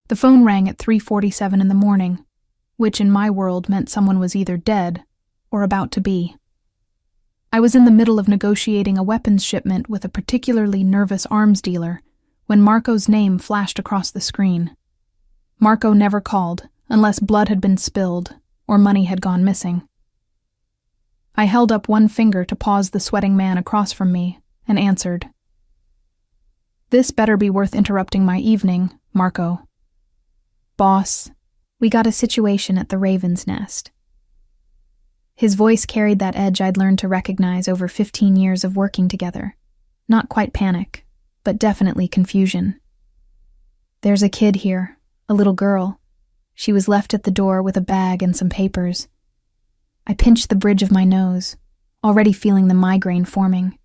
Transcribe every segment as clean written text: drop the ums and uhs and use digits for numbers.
The phone rang at 3:47 in the morning, which in my world meant someone was either dead or about to be. I was in the middle of negotiating a weapons shipment with a particularly nervous arms dealer when Marco's name flashed across the screen. Marco never called unless blood had been spilled or money had gone missing. I held up one finger to pause the sweating man across from me and answered. "This better be worth interrupting my evening, Marco." "Boss, we got a situation at the Raven's Nest." His voice carried that edge I'd learned to recognize over 15 years of working together. Not quite panic, but definitely confusion. "There's a kid here, a little girl. She was left at the door with a bag and some papers." I pinched the bridge of my nose, already feeling the migraine forming.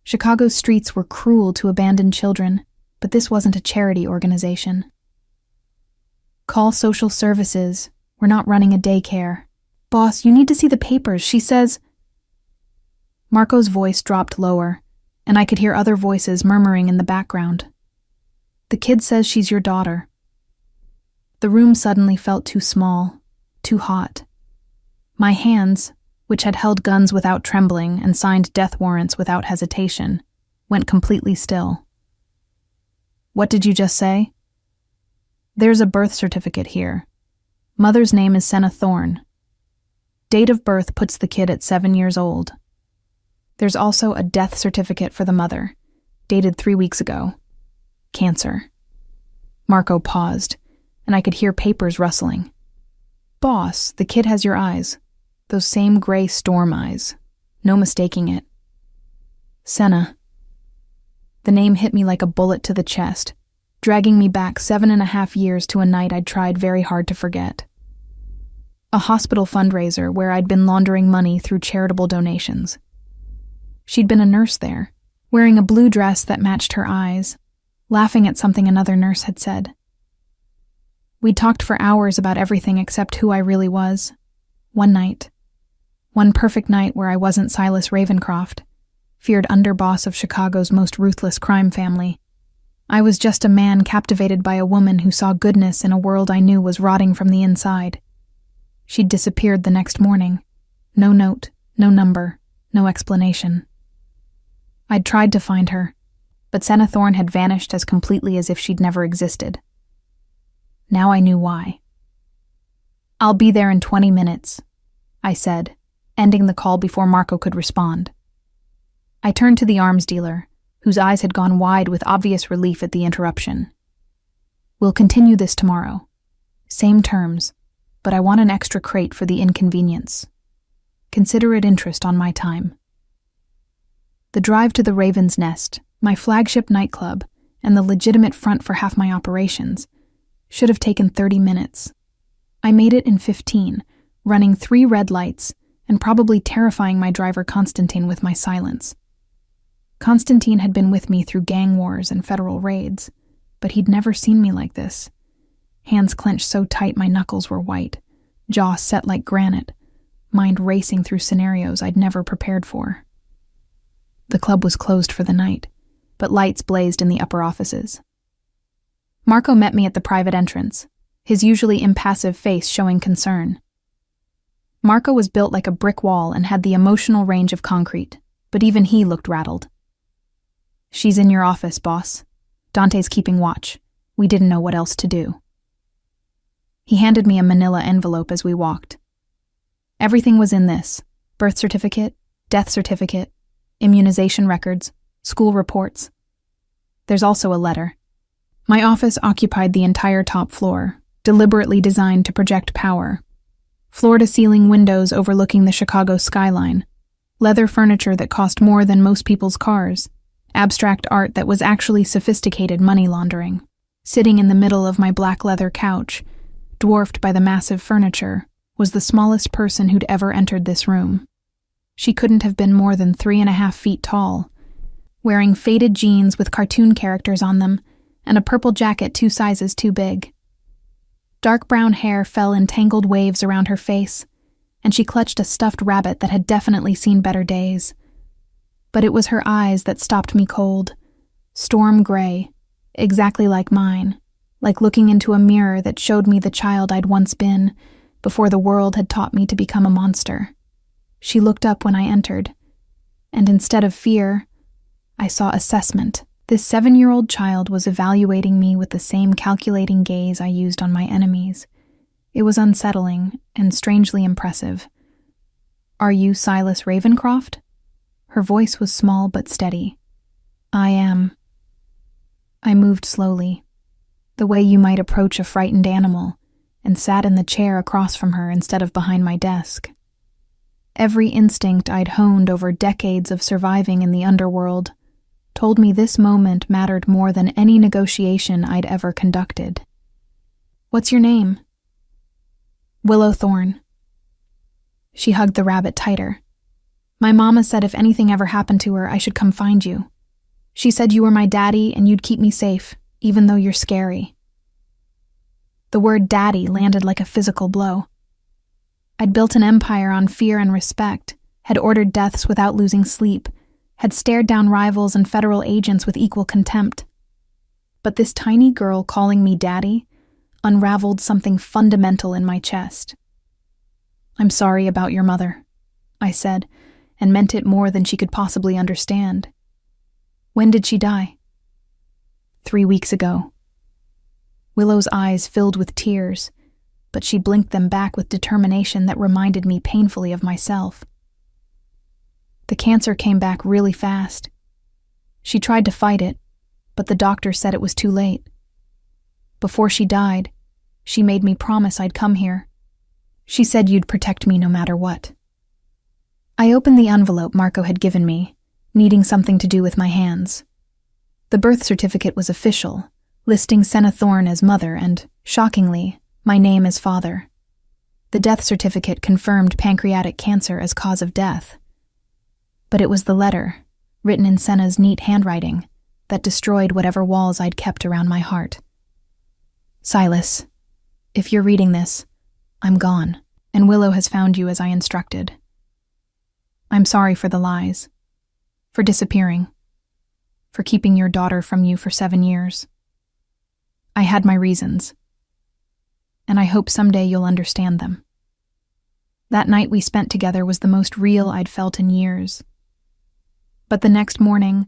Chicago's streets were cruel to abandoned children, but this wasn't a charity organization. "Call social services. We're not running a daycare." "Boss, you need to see the papers. She says—" Marco's voice dropped lower, and I could hear other voices murmuring in the background. "The kid says she's your daughter." The room suddenly felt too small, too hot. My hands, which had held guns without trembling and signed death warrants without hesitation, went completely still. "What did you just say?" "There's a birth certificate here. Mother's name is Senna Thorne. Date of birth puts the kid at 7 years old. There's also a death certificate for the mother, dated 3 weeks ago. Cancer." Marco paused, and I could hear papers rustling. "Boss, the kid has your eyes. Those same gray storm eyes. No mistaking it." "Senna." The name hit me like a bullet to the chest, dragging me back 7.5 years to a night I'd tried very hard to forget. A hospital fundraiser where I'd been laundering money through charitable donations. She'd been a nurse there, wearing a blue dress that matched her eyes, laughing at something another nurse had said. We'd talked for hours about everything except who I really was. One night. One perfect night where I wasn't Silus Ravencraft, feared underboss of Chicago's most ruthless crime family. I was just a man captivated by a woman who saw goodness in a world I knew was rotting from the inside. She'd disappeared the next morning. No note, no number, no explanation. I'd tried to find her, but Senna Thorne had vanished as completely as if she'd never existed. Now I knew why. "I'll be there in 20 minutes, I said, ending the call before Marco could respond. I turned to the arms dealer, whose eyes had gone wide with obvious relief at the interruption. "We'll continue this tomorrow. Same terms, but I want an extra crate for the inconvenience. Consider it interest on my time." The drive to the Raven's Nest, my flagship nightclub, and the legitimate front for half my operations, should have taken 30 minutes. I made it in 15, running 3 red lights and probably terrifying my driver Constantine with my silence. Constantine had been with me through gang wars and federal raids, but he'd never seen me like this. Hands clenched so tight my knuckles were white, jaw set like granite, mind racing through scenarios I'd never prepared for. The club was closed for the night, but lights blazed in the upper offices. Marco met me at the private entrance, his usually impassive face showing concern. Marco was built like a brick wall and had the emotional range of concrete, but even he looked rattled. "She's in your office, boss. Dante's keeping watch. We didn't know what else to do." He handed me a manila envelope as we walked. Everything was in this: birth certificate, death certificate, immunization records, school reports. There's also a letter. My office occupied the entire top floor, deliberately designed to project power. Floor-to-ceiling windows overlooking the Chicago skyline, leather furniture that cost more than most people's cars, abstract art that was actually sophisticated money laundering. Sitting in the middle of my black leather couch, dwarfed by the massive furniture, was the smallest person who'd ever entered this room. She couldn't have been more than 3.5 feet tall, wearing faded jeans with cartoon characters on them and a purple jacket 2 sizes too big. Dark brown hair fell in tangled waves around her face, and she clutched a stuffed rabbit that had definitely seen better days. But it was her eyes that stopped me cold, storm gray, exactly like mine, like looking into a mirror that showed me the child I'd once been, before the world had taught me to become a monster. She looked up when I entered, and instead of fear, I saw assessment. This 7-year-old child was evaluating me with the same calculating gaze I used on my enemies. It was unsettling and strangely impressive. "Are you Silus Ravencraft?" Her voice was small but steady. "I am." I moved slowly, the way you might approach a frightened animal, and sat in the chair across from her instead of behind my desk. Every instinct I'd honed over decades of surviving in the underworld told me this moment mattered more than any negotiation I'd ever conducted. "What's your name?" "Willow Thorne." She hugged the rabbit tighter. "My mama said if anything ever happened to her, I should come find you. She said you were my daddy and you'd keep me safe, even though you're scary." The word daddy landed like a physical blow. I'd built an empire on fear and respect, had ordered deaths without losing sleep, had stared down rivals and federal agents with equal contempt. But this tiny girl calling me daddy unraveled something fundamental in my chest. "I'm sorry about your mother," I said, and meant it more than she could possibly understand. "When did she die?" 3 weeks ago." Willow's eyes filled with tears, but she blinked them back with determination that reminded me painfully of myself. "The cancer came back really fast. She tried to fight it, but the doctor said it was too late. Before she died, she made me promise I'd come here. She said you'd protect me no matter what." I opened the envelope Marco had given me, needing something to do with my hands. The birth certificate was official, listing Senna Thorne as mother and, shockingly, my name as father. The death certificate confirmed pancreatic cancer as cause of death. But it was the letter, written in Senna's neat handwriting, that destroyed whatever walls I'd kept around my heart. "Silus, if you're reading this, I'm gone, and Willow has found you as I instructed. I'm sorry for the lies, for disappearing, for keeping your daughter from you for 7 years. I had my reasons, and I hope someday you'll understand them. That night we spent together was the most real I'd felt in years. But the next morning,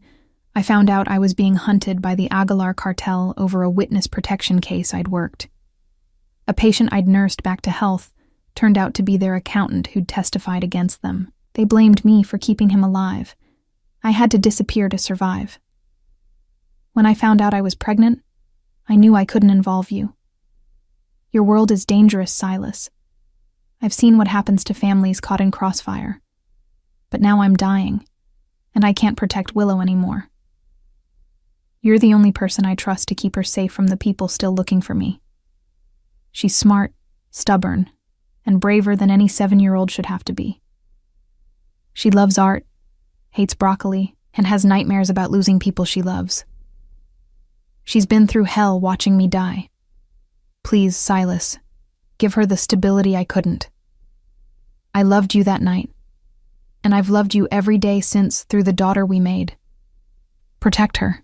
I found out I was being hunted by the Aguilar cartel over a witness protection case I'd worked. A patient I'd nursed back to health turned out to be their accountant who'd testified against them. They blamed me for keeping him alive. I had to disappear to survive. When I found out I was pregnant, I knew I couldn't involve you. Your world is dangerous, Silus. I've seen what happens to families caught in crossfire. But now I'm dying, and I can't protect Willow anymore. You're the only person I trust to keep her safe from the people still looking for me. She's smart, stubborn, and braver than any 7-year-old should have to be. She loves art, hates broccoli, and has nightmares about losing people she loves. She's been through hell watching me die. Please, Silus, give her the stability I couldn't. I loved you that night, and I've loved you every day since through the daughter we made. Protect her.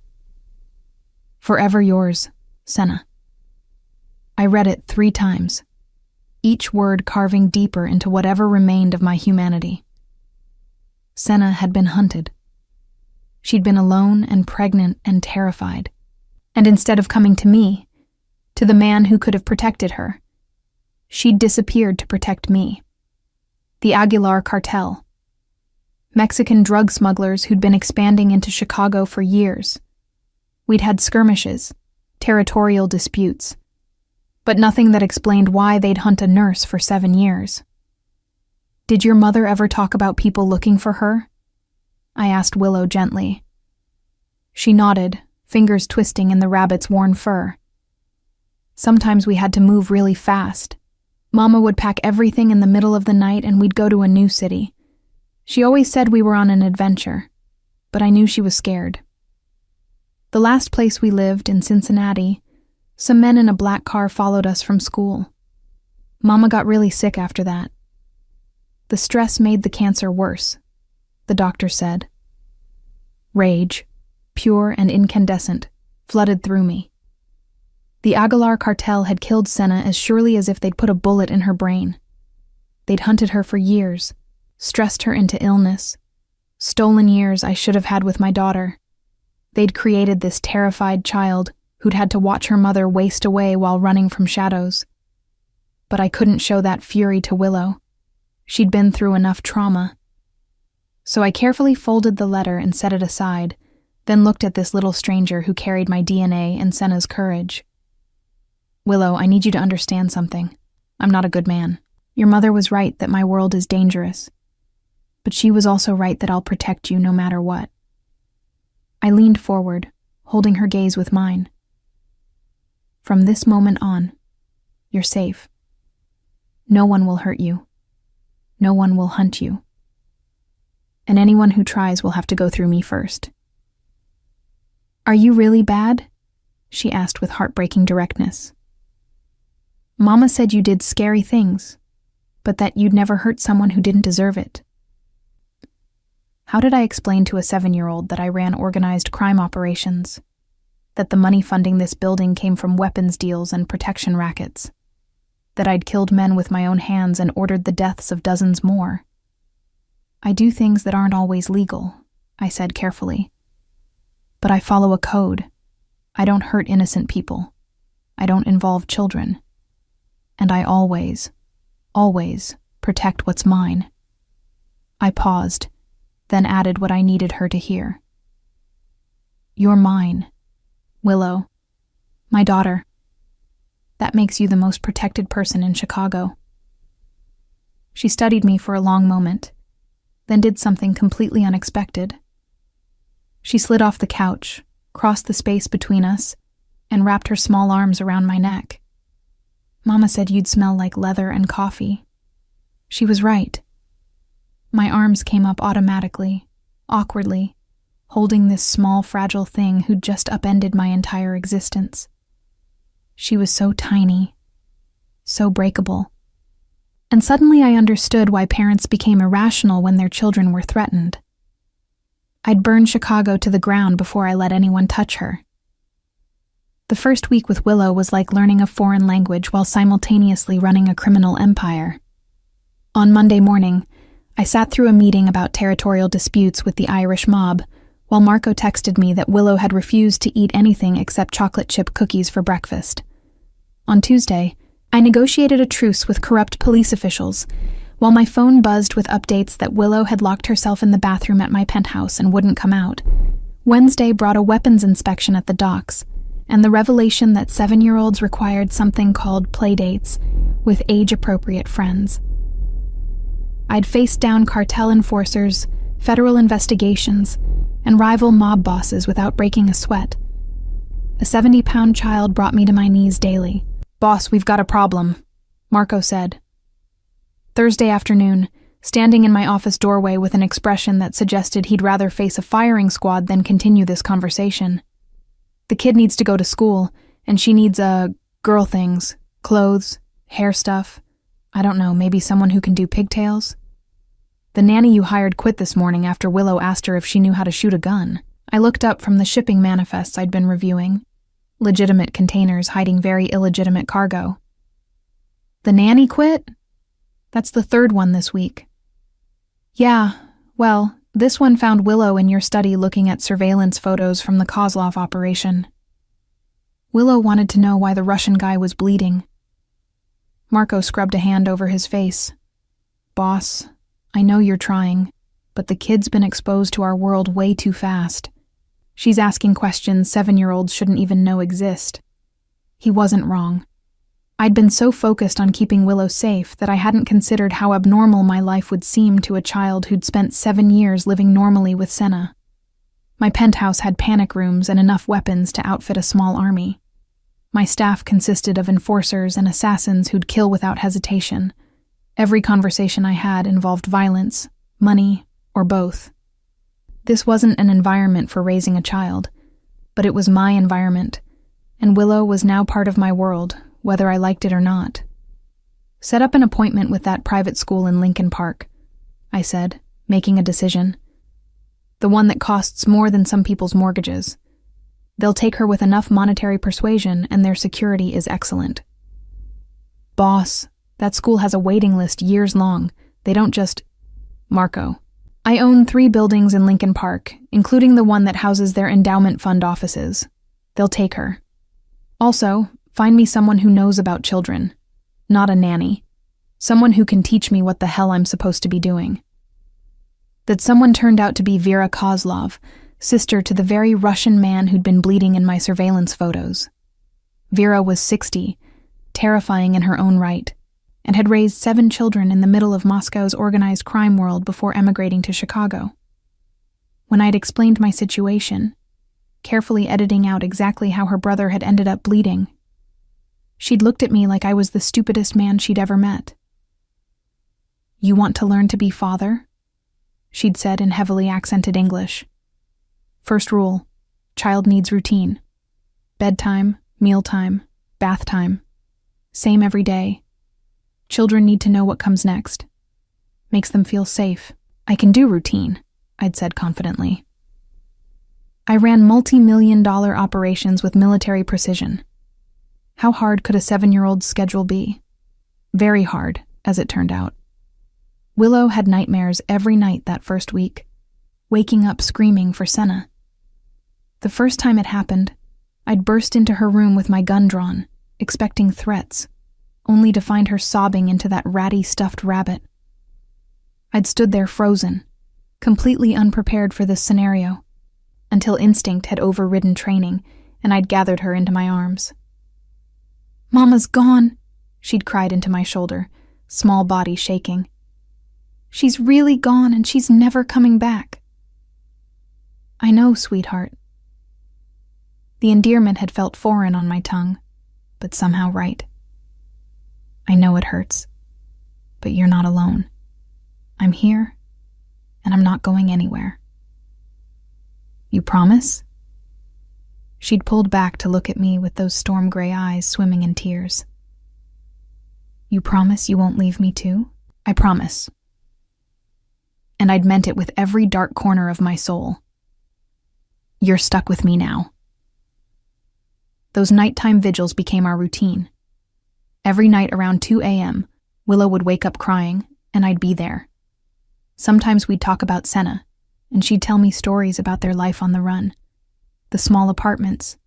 Forever yours, Senna. I read it 3 times, each word carving deeper into whatever remained of my humanity. Senna had been hunted. She'd been alone and pregnant and terrified. And instead of coming to me, to the man who could have protected her, she'd disappeared to protect me. The Aguilar cartel. Mexican drug smugglers who'd been expanding into Chicago for years. We'd had skirmishes, territorial disputes, but nothing that explained why they'd hunt a nurse for 7 years. Did your mother ever talk about people looking for her? I asked Willow gently. She nodded, fingers twisting in the rabbit's worn fur. Sometimes we had to move really fast. Mama would pack everything in the middle of the night and we'd go to a new city. She always said we were on an adventure, but I knew she was scared. The last place we lived, in Cincinnati, some men in a black car followed us from school. Mama got really sick after that. The stress made the cancer worse, the doctor said. Rage, pure and incandescent, flooded through me. The Aguilar cartel had killed Senna as surely as if they'd put a bullet in her brain. They'd hunted her for years, stressed her into illness, stolen years I should have had with my daughter. They'd created this terrified child who'd had to watch her mother waste away while running from shadows. But I couldn't show that fury to Willow. She'd been through enough trauma. So I carefully folded the letter and set it aside, then looked at this little stranger who carried my DNA and Senna's courage. Willow, I need you to understand something. I'm not a good man. Your mother was right that my world is dangerous. But she was also right that I'll protect you no matter what. I leaned forward, holding her gaze with mine. From this moment on, you're safe. No one will hurt you. No one will hunt you. And anyone who tries will have to go through me first. Are you really bad? She asked with heartbreaking directness. Mama said you did scary things, but that you'd never hurt someone who didn't deserve it. How did I explain to a 7-year-old that I ran organized crime operations? That the money funding this building came from weapons deals and protection rackets? That I'd killed men with my own hands and ordered the deaths of dozens more? I do things that aren't always legal, I said carefully. But I follow a code. I don't hurt innocent people. I don't involve children. And I always protect what's mine. I paused, then added what I needed her to hear. You're mine, Willow, my daughter. That makes you the most protected person in Chicago. She studied me for a long moment, then did something completely unexpected. She slid off the couch, crossed the space between us, and wrapped her small arms around my neck. Mama said you'd smell like leather and coffee. She was right. My arms came up automatically, awkwardly, holding this small, fragile thing who'd just upended my entire existence. She was so tiny, so breakable. And suddenly I understood why parents became irrational when their children were threatened. I'd burn Chicago to the ground before I let anyone touch her. The first week with Willow was like learning a foreign language while simultaneously running a criminal empire. On Monday morning, I sat through a meeting about territorial disputes with the Irish mob, while Marco texted me that Willow had refused to eat anything except chocolate chip cookies for breakfast. On Tuesday, I negotiated a truce with corrupt police officials, while my phone buzzed with updates that Willow had locked herself in the bathroom at my penthouse and wouldn't come out. Wednesday brought a weapons inspection at the docks, and the revelation that 7-year-olds required something called playdates with age-appropriate friends. I'd faced down cartel enforcers, federal investigations, and rival mob bosses without breaking a sweat. A 70-pound child brought me to my knees daily. "Boss, we've got a problem," Marco said. Thursday afternoon, standing in my office doorway with an expression that suggested he'd rather face a firing squad than continue this conversation. The kid needs to go to school, and she needs, girl things, clothes, hair stuff. I don't know, maybe someone who can do pigtails? The nanny you hired quit this morning after Willow asked her if she knew how to shoot a gun. I looked up from the shipping manifests I'd been reviewing. Legitimate containers hiding very illegitimate cargo. The nanny quit? That's the third one this week. Yeah, well, this one found Willow in your study looking at surveillance photos from the Kozlov operation. Willow wanted to know why the Russian guy was bleeding. Marco scrubbed a hand over his face. "Boss, I know you're trying, but the kid's been exposed to our world way too fast. She's asking questions 7-year-olds shouldn't even know exist." He wasn't wrong. I'd been so focused on keeping Willow safe that I hadn't considered how abnormal my life would seem to a child who'd spent 7 years living normally with Senna. My penthouse had panic rooms and enough weapons to outfit a small army. My staff consisted of enforcers and assassins who'd kill without hesitation. Every conversation I had involved violence, money, or both. This wasn't an environment for raising a child, but it was my environment, and Willow was now part of my world, whether I liked it or not. "Set up an appointment with that private school in Lincoln Park," I said, making a decision. "The one that costs more than some people's mortgages. They'll take her with enough monetary persuasion, and their security is excellent. Boss, that school has a waiting list years long. They don't just... Marco. I own 3 buildings in Lincoln Park, including the one that houses their endowment fund offices. They'll take her. Also, find me someone who knows about children. Not a nanny. Someone who can teach me what the hell I'm supposed to be doing. That someone turned out to be Vera Kozlov, sister to the very Russian man who'd been bleeding in my surveillance photos. Vera was 60, terrifying in her own right, and had raised 7 children in the middle of Moscow's organized crime world before emigrating to Chicago. When I'd explained my situation, carefully editing out exactly how her brother had ended up bleeding, she'd looked at me like I was the stupidest man she'd ever met. "You want to learn to be father?" she'd said in heavily accented English. "First rule, child needs routine. Bedtime, mealtime, bath time. Same every day. Children need to know what comes next. Makes them feel safe." "I can do routine," I'd said confidently. I ran multi-million-dollar operations with military precision. How hard could a 7-year-old's schedule be? Very hard, as it turned out. Willow had nightmares every night that first week, waking up screaming for Senna. The first time it happened, I'd burst into her room with my gun drawn, expecting threats, only to find her sobbing into that ratty stuffed rabbit. I'd stood there frozen, completely unprepared for this scenario, until instinct had overridden training and I'd gathered her into my arms. "Mama's gone," she'd cried into my shoulder, small body shaking. "She's really gone and she's never coming back." "I know, sweetheart." The endearment had felt foreign on my tongue, but somehow right. "I know it hurts, but you're not alone. I'm here, and I'm not going anywhere." "You promise?" She'd pulled back to look at me with those storm gray eyes swimming in tears. "You promise you won't leave me too?" "I promise." And I'd meant it with every dark corner of my soul. "You're stuck with me now." Those nighttime vigils became our routine. Every night around 2 a.m., Willow would wake up crying, and I'd be there. Sometimes we'd talk about Senna, and she'd tell me stories about their life on the run. The small apartments,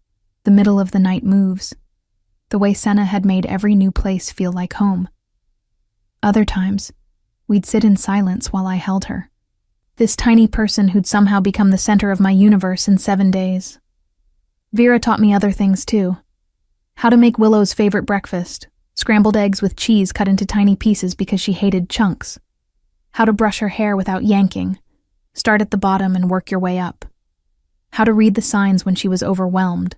the middle-of-the-night moves, the way Senna had made every new place feel like home. Other times, we'd sit in silence while I held her. This tiny person who'd somehow become the center of my universe in 7 days. Vera taught me other things too. How to make Willow's favorite breakfast, scrambled eggs with cheese cut into tiny pieces because she hated chunks. How to brush her hair without yanking, start at the bottom and work your way up. How to read the signs when she was overwhelmed.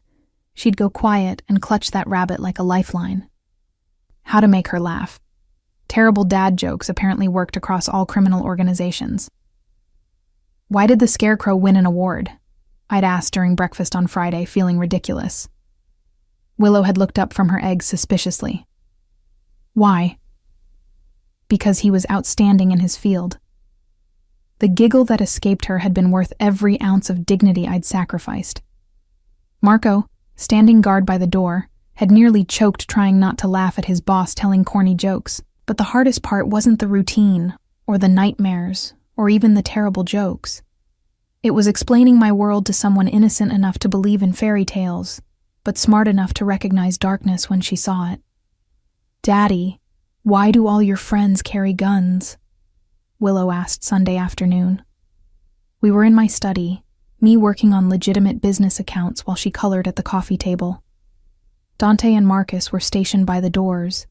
She'd go quiet and clutch that rabbit like a lifeline. How to make her laugh. Terrible dad jokes apparently worked across all criminal organizations. "Why did the Scarecrow win an award?" I'd asked during breakfast on Friday, feeling ridiculous. Willow had looked up from her eggs suspiciously. "Why?" "Because he was outstanding in his field." The giggle that escaped her had been worth every ounce of dignity I'd sacrificed. Marco, standing guard by the door, had nearly choked trying not to laugh at his boss telling corny jokes. But the hardest part wasn't the routine, or the nightmares, or even the terrible jokes. It was explaining my world to someone innocent enough to believe in fairy tales, but smart enough to recognize darkness when she saw it. "Daddy, why do all your friends carry guns?" Willow asked Sunday afternoon. We were in my study, me working on legitimate business accounts while she colored at the coffee table. Dante and Marcus were stationed by the doors,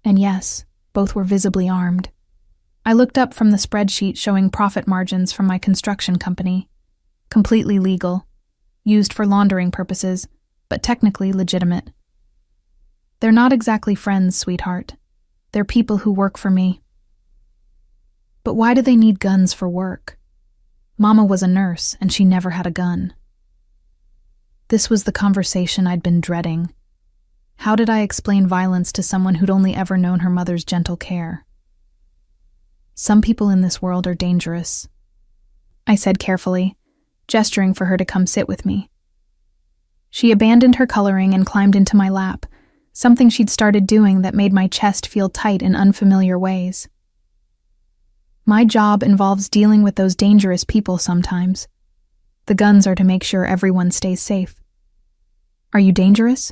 and yes, both were visibly armed. I looked up from the spreadsheet showing profit margins from my construction company. Completely legal, used for laundering purposes, but technically legitimate. "They're not exactly friends, sweetheart. They're people who work for me." "But why do they need guns for work? Mama was a nurse, and she never had a gun." This was the conversation I'd been dreading. How did I explain violence to someone who'd only ever known her mother's gentle care? "Some people in this world are dangerous," I said carefully, gesturing for her to come sit with me. She abandoned her coloring and climbed into my lap, something she'd started doing that made my chest feel tight in unfamiliar ways. My job involves dealing with those dangerous people sometimes. The guns are to make sure everyone stays safe. Are you dangerous?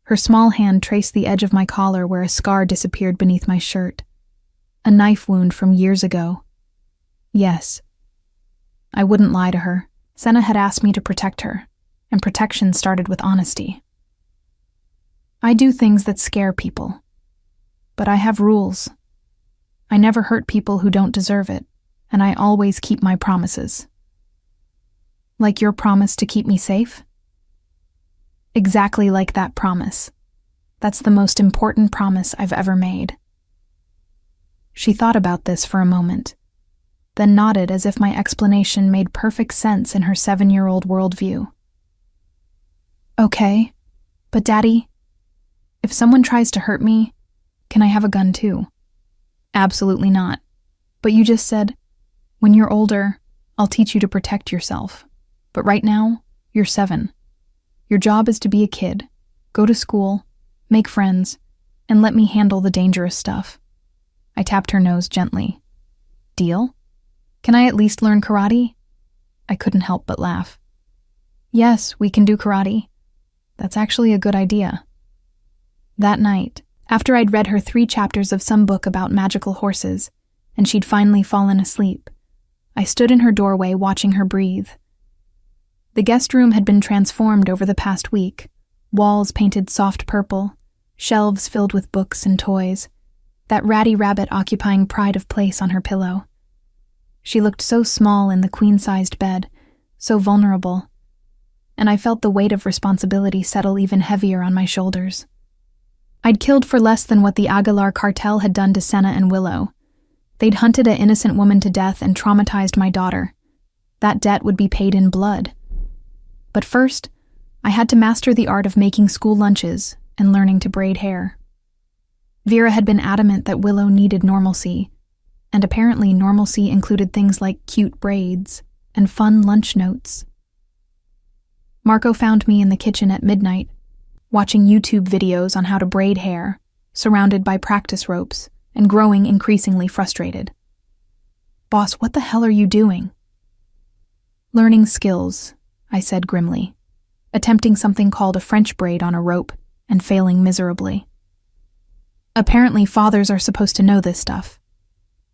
Her small hand traced the edge of my collar where a scar disappeared beneath my shirt. A knife wound from years ago. Yes. I wouldn't lie to her. Senna had asked me to protect her, and protection started with honesty. I do things that scare people. But I have rules. I never hurt people who don't deserve it, and I always keep my promises. Like your promise to keep me safe? Exactly like that promise. That's the most important promise I've ever made. She thought about this for a moment, then nodded as if my explanation made perfect sense in her 7-year-old worldview. Okay, but Daddy, if someone tries to hurt me, can I have a gun too? Absolutely not. But you just said, when you're older, I'll teach you to protect yourself. But right now, you're 7. Your job is to be a kid, go to school, make friends, and let me handle the dangerous stuff. I tapped her nose gently. Deal? Can I at least learn karate? I couldn't help but laugh. Yes, we can do karate. That's actually a good idea. That night, after I'd read her 3 chapters of some book about magical horses, and she'd finally fallen asleep, I stood in her doorway watching her breathe. The guest room had been transformed over the past week, walls painted soft purple, shelves filled with books and toys, that ratty rabbit occupying pride of place on her pillow. She looked so small in the queen-sized bed, so vulnerable, and I felt the weight of responsibility settle even heavier on my shoulders. I'd killed for less than what the Aguilar cartel had done to Senna and Willow. They'd hunted an innocent woman to death and traumatized my daughter. That debt would be paid in blood. But first, I had to master the art of making school lunches and learning to braid hair. Vera had been adamant that Willow needed normalcy, and apparently normalcy included things like cute braids and fun lunch notes. Marco found me in the kitchen at midnight, watching YouTube videos on how to braid hair, surrounded by practice ropes, and growing increasingly frustrated. Boss, what the hell are you doing? Learning skills, I said grimly, attempting something called a French braid on a rope and failing miserably. Apparently fathers are supposed to know this stuff.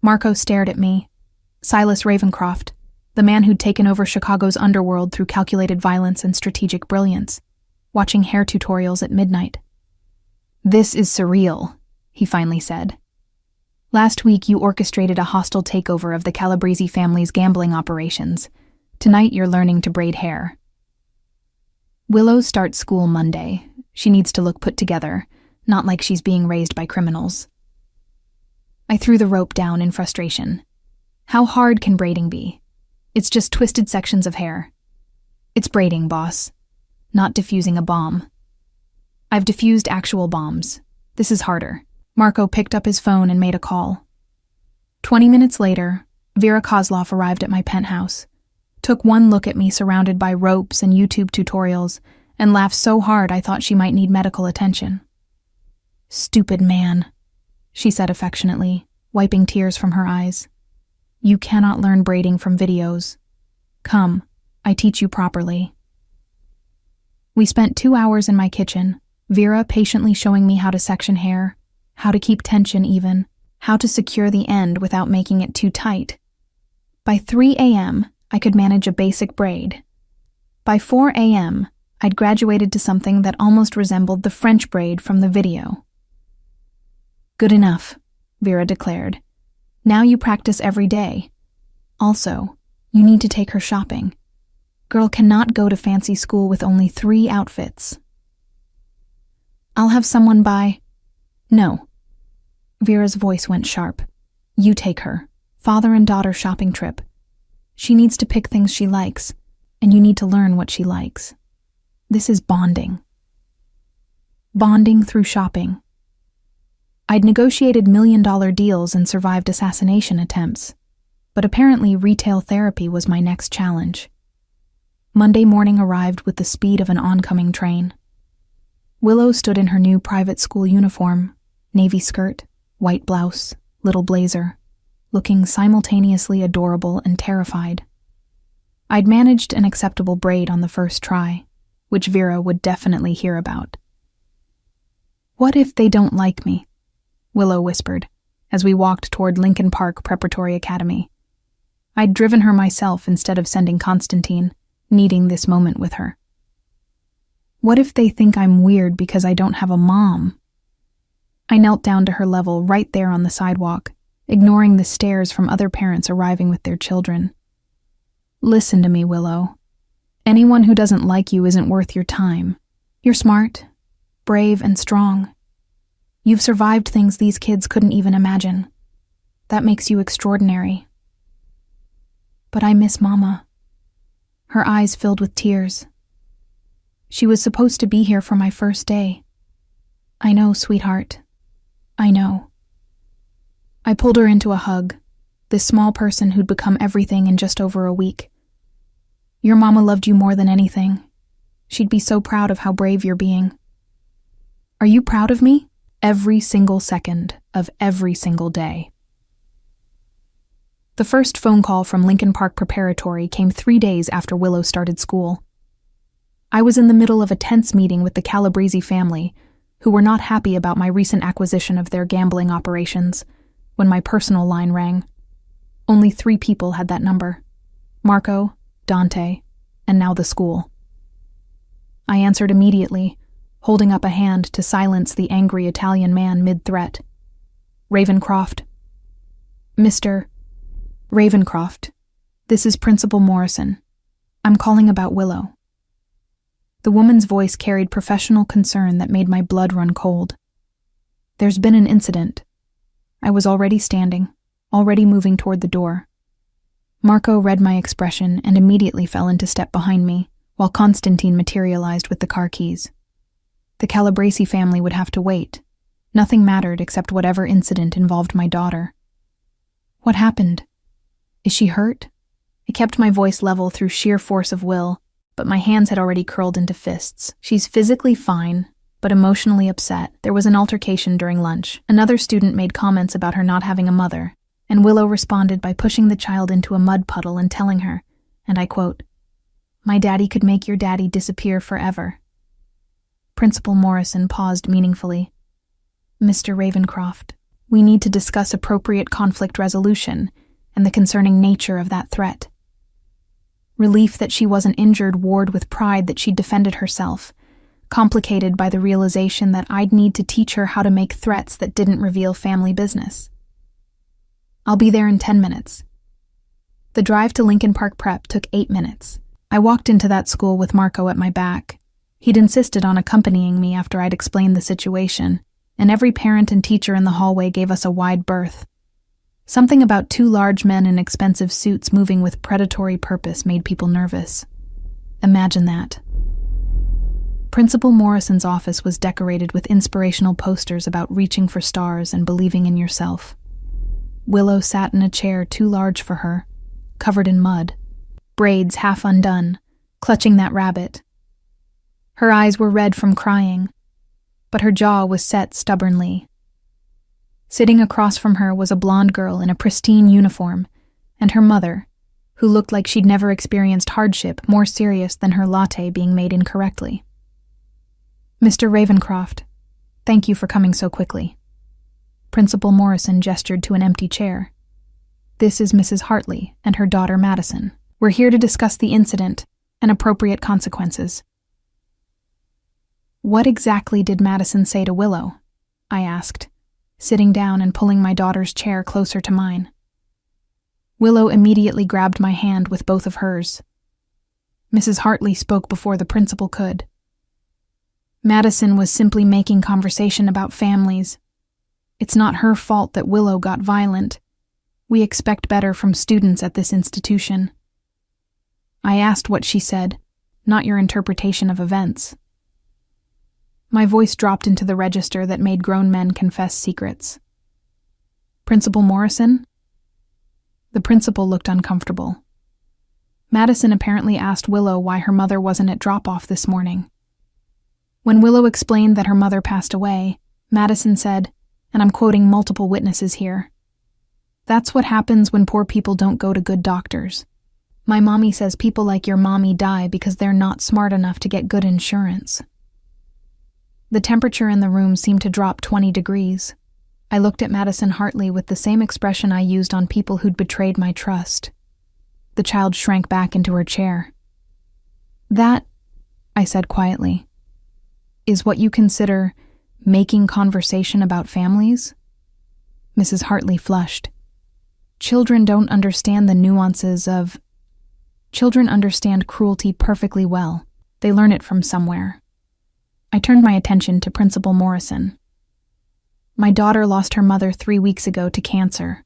Marco stared at me. Silus Ravencraft, the man who'd taken over Chicago's underworld through calculated violence and strategic brilliance, watching hair tutorials at midnight. This is surreal, he finally said. Last week you orchestrated a hostile takeover of the Calabrese family's gambling operations. Tonight you're learning to braid hair. Willow starts school Monday. She needs to look put together, not like she's being raised by criminals. I threw the rope down in frustration. How hard can braiding be? It's just twisted sections of hair. It's braiding, boss, not diffusing a bomb. I've diffused actual bombs. This is harder. Marco picked up his phone and made a call. 20 minutes later, Vera Kozlov arrived at my penthouse, took one look at me surrounded by ropes and YouTube tutorials, and laughed so hard I thought she might need medical attention. Stupid man, she said affectionately, wiping tears from her eyes. You cannot learn braiding from videos. Come, I teach you properly. We spent 2 hours in my kitchen, Vera patiently showing me how to section hair, how to keep tension even, how to secure the end without making it too tight. By 3 a.m., I could manage a basic braid. By 4 a.m., I'd graduated to something that almost resembled the French braid from the video. Good enough, Vera declared. Now you practice every day. Also, you need to take her shopping. Girl cannot go to fancy school with only 3 outfits. I'll have someone buy... No. Vera's voice went sharp. You take her. Father and daughter shopping trip. She needs to pick things she likes, and you need to learn what she likes. This is bonding. Bonding through shopping. I'd negotiated million-dollar deals and survived assassination attempts, but apparently retail therapy was my next challenge. Monday morning arrived with the speed of an oncoming train. Willow stood in her new private school uniform, navy skirt, white blouse, little blazer, looking simultaneously adorable and terrified. I'd managed an acceptable braid on the first try, which Vera would definitely hear about. "What if they don't like me?" Willow whispered, as we walked toward Lincoln Park Preparatory Academy. I'd driven her myself instead of sending Constantine, needing this moment with her. "What if they think I'm weird because I don't have a mom?" I knelt down to her level right there on the sidewalk, ignoring the stares from other parents arriving with their children. "Listen to me, Willow. Anyone who doesn't like you isn't worth your time. You're smart, brave, and strong. You've survived things these kids couldn't even imagine. That makes you extraordinary. But I miss Mama." Her eyes filled with tears. "She was supposed to be here for my first day." "I know, sweetheart. I know." I pulled her into a hug, this small person who'd become everything in just over a week. "Your Mama loved you more than anything. She'd be so proud of how brave you're being." "Are you proud of me?" "Every single second of every single day." The first phone call from Lincoln Park Preparatory came 3 days after Willow started school. I was in the middle of a tense meeting with the Calabrese family, who were not happy about my recent acquisition of their gambling operations, when my personal line rang. Only 3 people had that number: Marco, Dante, and now the school. I answered immediately, holding up a hand to silence the angry Italian man mid-threat. "Ravencraft." "Mr. Ravencraft, this is Principal Morrison. I'm calling about Willow." The woman's voice carried professional concern that made my blood run cold. "There's been an incident." I was already standing, already moving toward the door. Marco read my expression and immediately fell into step behind me, while Constantine materialized with the car keys. The Calabrese family would have to wait. Nothing mattered except whatever incident involved my daughter. "What happened? Is she hurt?" I kept my voice level through sheer force of will, but my hands had already curled into fists. "She's physically fine, but emotionally upset. There was an altercation during lunch. Another student made comments about her not having a mother, and Willow responded by pushing the child into a mud puddle and telling her, and I quote, 'My daddy could make your daddy disappear forever.'" Principal Morrison paused meaningfully. "Mr. Ravencraft, we need to discuss appropriate conflict resolution and the concerning nature of that threat." Relief that she wasn't injured warred with pride that she'd defended herself, complicated by the realization that I'd need to teach her how to make threats that didn't reveal family business. "I'll be there in 10 minutes. The drive to Lincoln Park Prep took 8 minutes. I walked into that school with Marco at my back. He'd insisted on accompanying me after I'd explained the situation, and every parent and teacher in the hallway gave us a wide berth. Something about 2 large men in expensive suits moving with predatory purpose made people nervous. Imagine that. Principal Morrison's office was decorated with inspirational posters about reaching for stars and believing in yourself. Willow sat in a chair too large for her, covered in mud, braids half undone, clutching that rabbit. Her eyes were red from crying, but her jaw was set stubbornly. Sitting across from her was a blonde girl in a pristine uniform, and her mother, who looked like she'd never experienced hardship more serious than her latte being made incorrectly. "Mr. Ravencraft, thank you for coming so quickly." Principal Morrison gestured to an empty chair. "This is Mrs. Hartley and her daughter Madison. We're here to discuss the incident and appropriate consequences." "What exactly did Madison say to Willow?" I asked, sitting down and pulling my daughter's chair closer to mine. Willow immediately grabbed my hand with both of hers. Mrs. Hartley spoke before the principal could. "Madison was simply making conversation about families. It's not her fault that Willow got violent. We expect better from students at this institution." I asked what she said, not your interpretation of events. My voice dropped into the register that made grown men confess secrets. "Principal Morrison?" The principal looked uncomfortable. Madison apparently asked Willow why her mother wasn't at drop-off this morning. When Willow explained that her mother passed away, Madison said, and I'm quoting multiple witnesses here, "That's what happens when poor people don't go to good doctors. My mommy says people like your mommy die because they're not smart enough to get good insurance." The temperature in the room seemed to drop 20 degrees. I looked at Madison Hartley with the same expression I used on people who'd betrayed my trust. The child shrank back into her chair. "That," I said quietly, "is what you consider making conversation about families?" Mrs. Hartley flushed. Children understand cruelty perfectly well. They learn it from somewhere. I turned my attention to Principal Morrison. "My daughter lost her mother 3 weeks ago to cancer.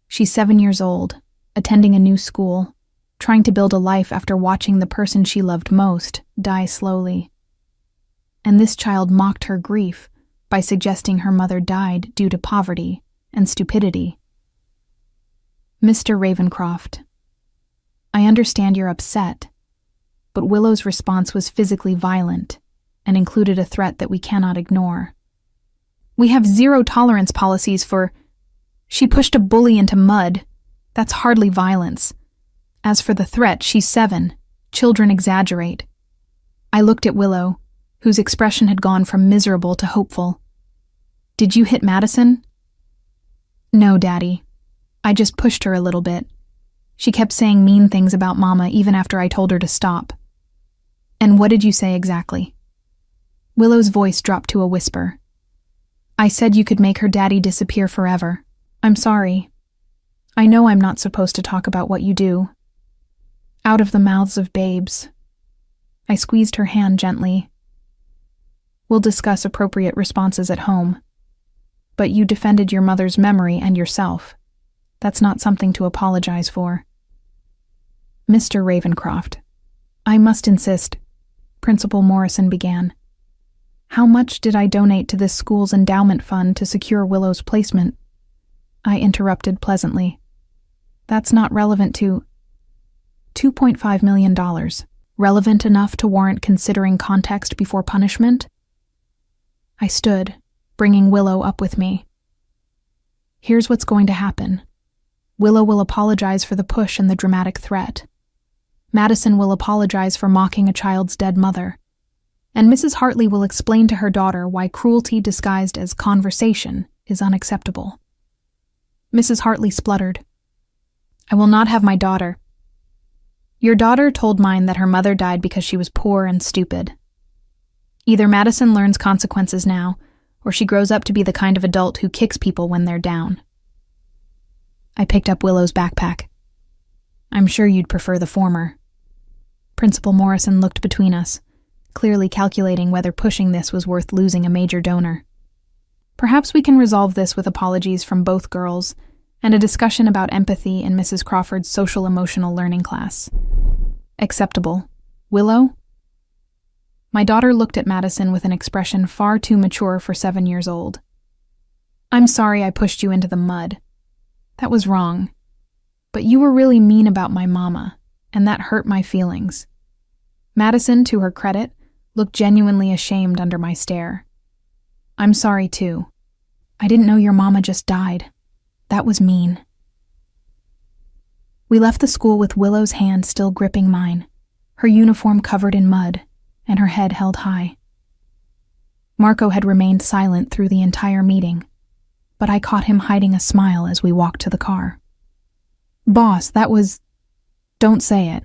She's 7 years old, attending a new school, trying to build a life after watching the person she loved most die slowly. And this child mocked her grief by suggesting her mother died due to poverty and stupidity." "Mr. Ravencraft, I understand you're upset, but Willow's response was physically violent and included a threat that we cannot ignore. We have zero-tolerance policies for... She pushed a bully into mud. That's hardly violence. As for the threat, she's 7. Children exaggerate." I looked at Willow, whose expression had gone from miserable to hopeful. "Did you hit Madison?" "No, Daddy. I just pushed her a little bit. She kept saying mean things about Mama even after I told her to stop." "And what did you say exactly?" Willow's voice dropped to a whisper. "I said you could make her daddy disappear forever. I'm sorry. I know I'm not supposed to talk about what you do. Out of the mouths of babes." I squeezed her hand gently. "We'll discuss appropriate responses at home. But you defended your mother's memory and yourself. That's not something to apologize for." "Mr. Ravencraft, I must insist," Principal Morrison began. "How much did I donate to this school's endowment fund to secure Willow's placement?" I interrupted pleasantly. "That's not relevant to..." $2.5 million. Relevant enough to warrant considering context before punishment? I stood, bringing Willow up with me. "Here's what's going to happen. Willow will apologize for the push and the dramatic threat. Madison will apologize for mocking a child's dead mother. And Mrs. Hartley will explain to her daughter why cruelty disguised as conversation is unacceptable." Mrs. Hartley spluttered. "I will not have my daughter. Your daughter told mine that her mother died because she was poor and stupid. Either Madison learns consequences now, or she grows up to be the kind of adult who kicks people when they're down." I picked up Willow's backpack. "I'm sure you'd prefer the former." Principal Morrison looked between us, clearly calculating whether pushing this was worth losing a major donor. "Perhaps we can resolve this with apologies from both girls and a discussion about empathy in Mrs. Crawford's social-emotional learning class. Acceptable. Willow?" My daughter looked at Madison with an expression far too mature for 7 years old. "I'm sorry I pushed you into the mud. That was wrong. But you were really mean about my mama, and that hurt my feelings." Madison, to her credit, looked genuinely ashamed under my stare. "I'm sorry too. I didn't know your mama just died. That was mean." We left the school with Willow's hand still gripping mine, her uniform covered in mud, and her head held high. Marco had remained silent through the entire meeting, but I caught him hiding a smile as we walked to the car. "Boss, that was..." "Don't say it.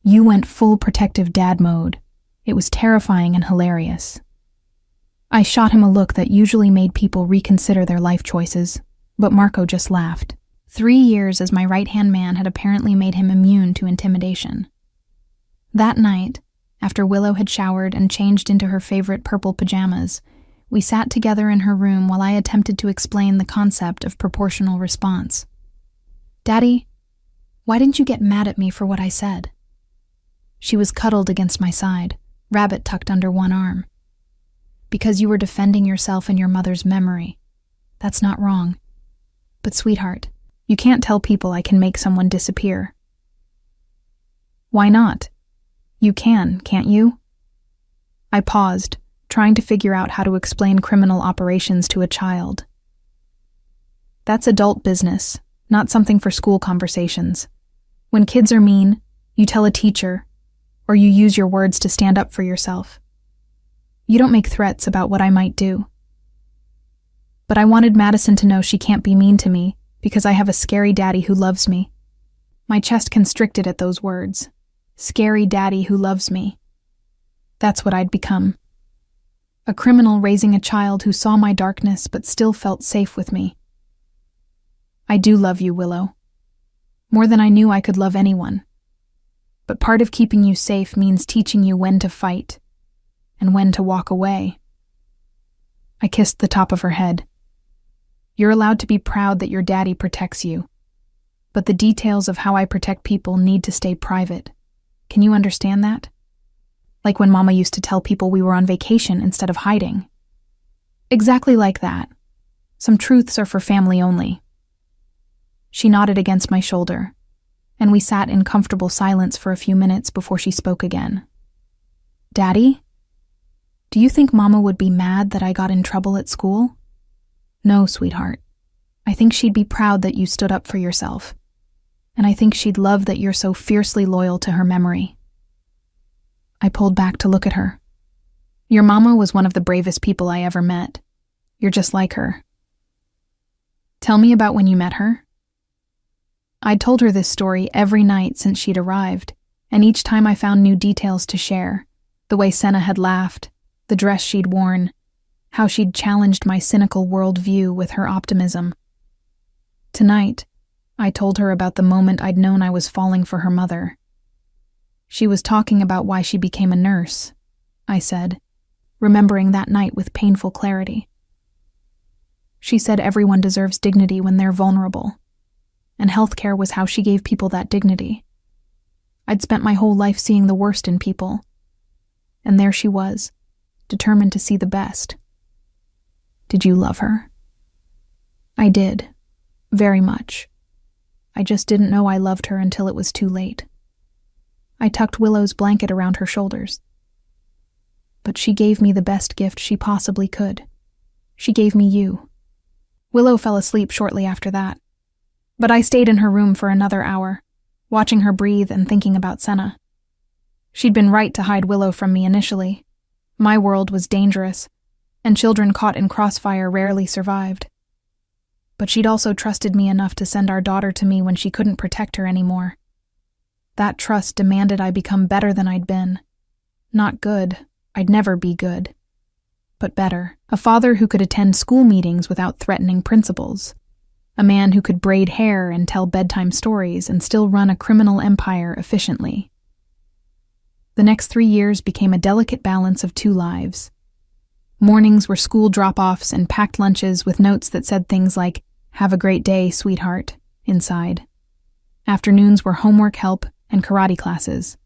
You went full protective dad mode. It was terrifying and hilarious." I shot him a look that usually made people reconsider their life choices, but Marco just laughed. 3 years as my right-hand man had apparently made him immune to intimidation. That night, after Willow had showered and changed into her favorite purple pajamas, we sat together in her room while I attempted to explain the concept of proportional response. "Daddy, why didn't you get mad at me for what I said?" She was cuddled against my side, rabbit tucked under one arm. "Because you were defending yourself and your mother's memory. That's not wrong. But sweetheart, you can't tell people I can make someone disappear." Why not? You can, can't you? I paused, trying to figure out how to explain criminal operations to a child. That's adult business, not something for school conversations. When kids are mean, you tell a teacher, or you use your words to stand up for yourself. You don't make threats about what I might do. But I wanted Madison to know she can't be mean to me because I have a scary daddy who loves me. My chest constricted at those words. Scary daddy who loves me. That's what I'd become. A criminal raising a child who saw my darkness but still felt safe with me. I do love you, Willow. More than I knew I could love anyone. But part of keeping you safe means teaching you when to fight and when to walk away. I kissed the top of her head. You're allowed to be proud that your daddy protects you, but the details of how I protect people need to stay private. Can you understand that? Like when Mama used to tell people we were on vacation instead of hiding. Exactly like that. Some truths are for family only. She nodded against my shoulder, and we sat in comfortable silence for a few minutes before she spoke again. Daddy? Do you think Mama would be mad that I got in trouble at school? No, sweetheart. I think she'd be proud that you stood up for yourself. And I think she'd love that you're so fiercely loyal to her memory. I pulled back to look at her. Your mama was one of the bravest people I ever met. You're just like her. Tell me about when you met her. I'd told her this story every night since she'd arrived, and each time I found new details to share. The way Senna had laughed, the dress she'd worn, how she'd challenged my cynical worldview with her optimism. Tonight, I told her about the moment I'd known I was falling for her mother. She was talking about why she became a nurse, I said, remembering that night with painful clarity. She said everyone deserves dignity when they're vulnerable, and healthcare was how she gave people that dignity. I'd spent my whole life seeing the worst in people, and there she was, determined to see the best. Did you love her? I did, very much. I just didn't know I loved her until it was too late. I tucked Willow's blanket around her shoulders. But she gave me the best gift she possibly could. She gave me you. Willow fell asleep shortly after that, but I stayed in her room for another hour, watching her breathe and thinking about Senna. She'd been right to hide Willow from me initially. My world was dangerous, and children caught in crossfire rarely survived. But she'd also trusted me enough to send our daughter to me when she couldn't protect her anymore. That trust demanded I become better than I'd been. Not good, I'd never be good. But better, a father who could attend school meetings without threatening principals. A man who could braid hair and tell bedtime stories and still run a criminal empire efficiently. The next 3 years became a delicate balance of 2 lives. Mornings were school drop-offs and packed lunches with notes that said things like, "Have a great day, sweetheart," inside. Afternoons were homework help and karate classes.